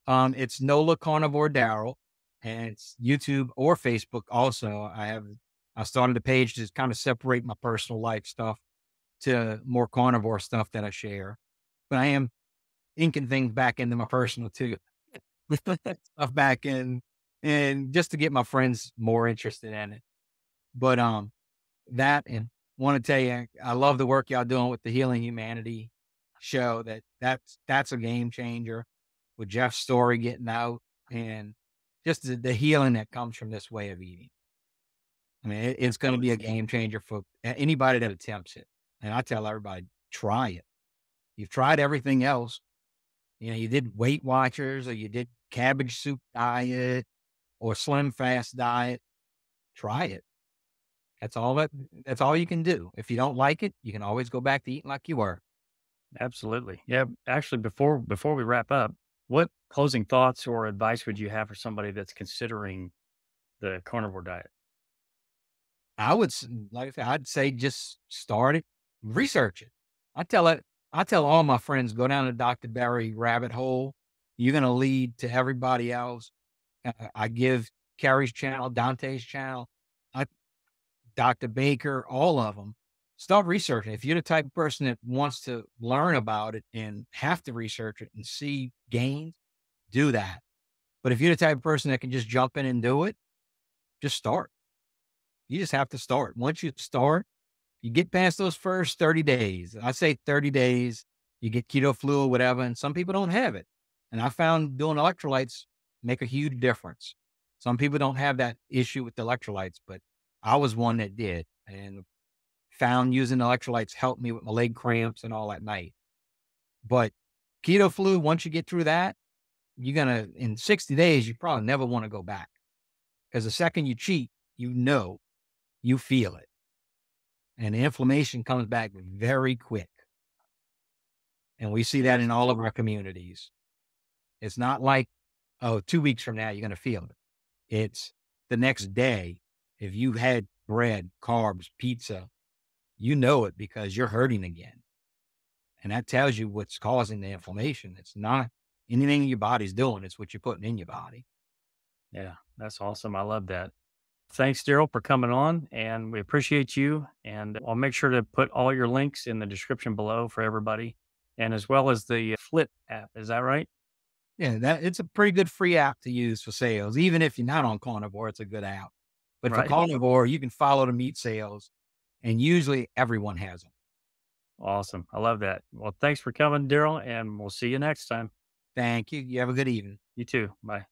It's NOLA Carnivore Daryl, and it's YouTube or Facebook also. I started a page to kind of separate my personal life stuff to more carnivore stuff that I share. But I am inking things back into my personal too. Stuff back in and just to get my friends more interested in it. But that and want to tell you, I love the work y'all doing with the Healing Humanity show. That's a game changer with Jeff's story getting out and just the healing that comes from this way of eating. I mean, it's going to be a game changer for anybody that attempts it. And I tell everybody, try it. You've tried everything else. You did Weight Watchers or you did cabbage soup diet or slim fast diet, try it. That's all you can do. If you don't like it, you can always go back to eating like you were. Absolutely. Yeah. Actually, before we wrap up, what closing thoughts or advice would you have for somebody that's considering the carnivore diet? Like I said, I'd say just start it, research it. I tell it, I tell all my friends, go down the Dr. Barry rabbit hole. You're going to lead to everybody else. I give Carrie's channel, Dante's channel, I, Dr. Baker, all of them. Start researching. If you're the type of person that wants to learn about it and have to research it and see gains, do that. But if you're the type of person that can just jump in and do it, just start. You just have to start. Once you start, you get past those first 30 days. I say 30 days, you get keto flu or whatever, and some people don't have it. And I found doing electrolytes make a huge difference. Some people don't have that issue with the electrolytes, but I was one that did, and found using electrolytes helped me with my leg cramps and all at night. But keto flu, once you get through that, you're gonna in 60 days, you probably never want to go back. Because the second you cheat, you feel it. And the inflammation comes back very quick. And we see that in all of our communities. It's not like, oh, 2 weeks from now, you're going to feel it. It's the next day. If you had bread, carbs, pizza, you know it because you're hurting again. And that tells you what's causing the inflammation. It's not anything your body's doing. It's what you're putting in your body. Yeah, that's awesome. I love that. Thanks, Daryl, for coming on, and we appreciate you. And I'll make sure to put all your links in the description below for everybody, and as well as the Flip app. Is that right? Yeah, it's a pretty good free app to use for sales. Even if you're not on carnivore, it's a good app. But for Right. carnivore, you can follow the meat sales, and usually everyone has them. Awesome. I love that. Well, thanks for coming, Daryl, and we'll see you next time. Thank you. You have a good evening. You too. Bye.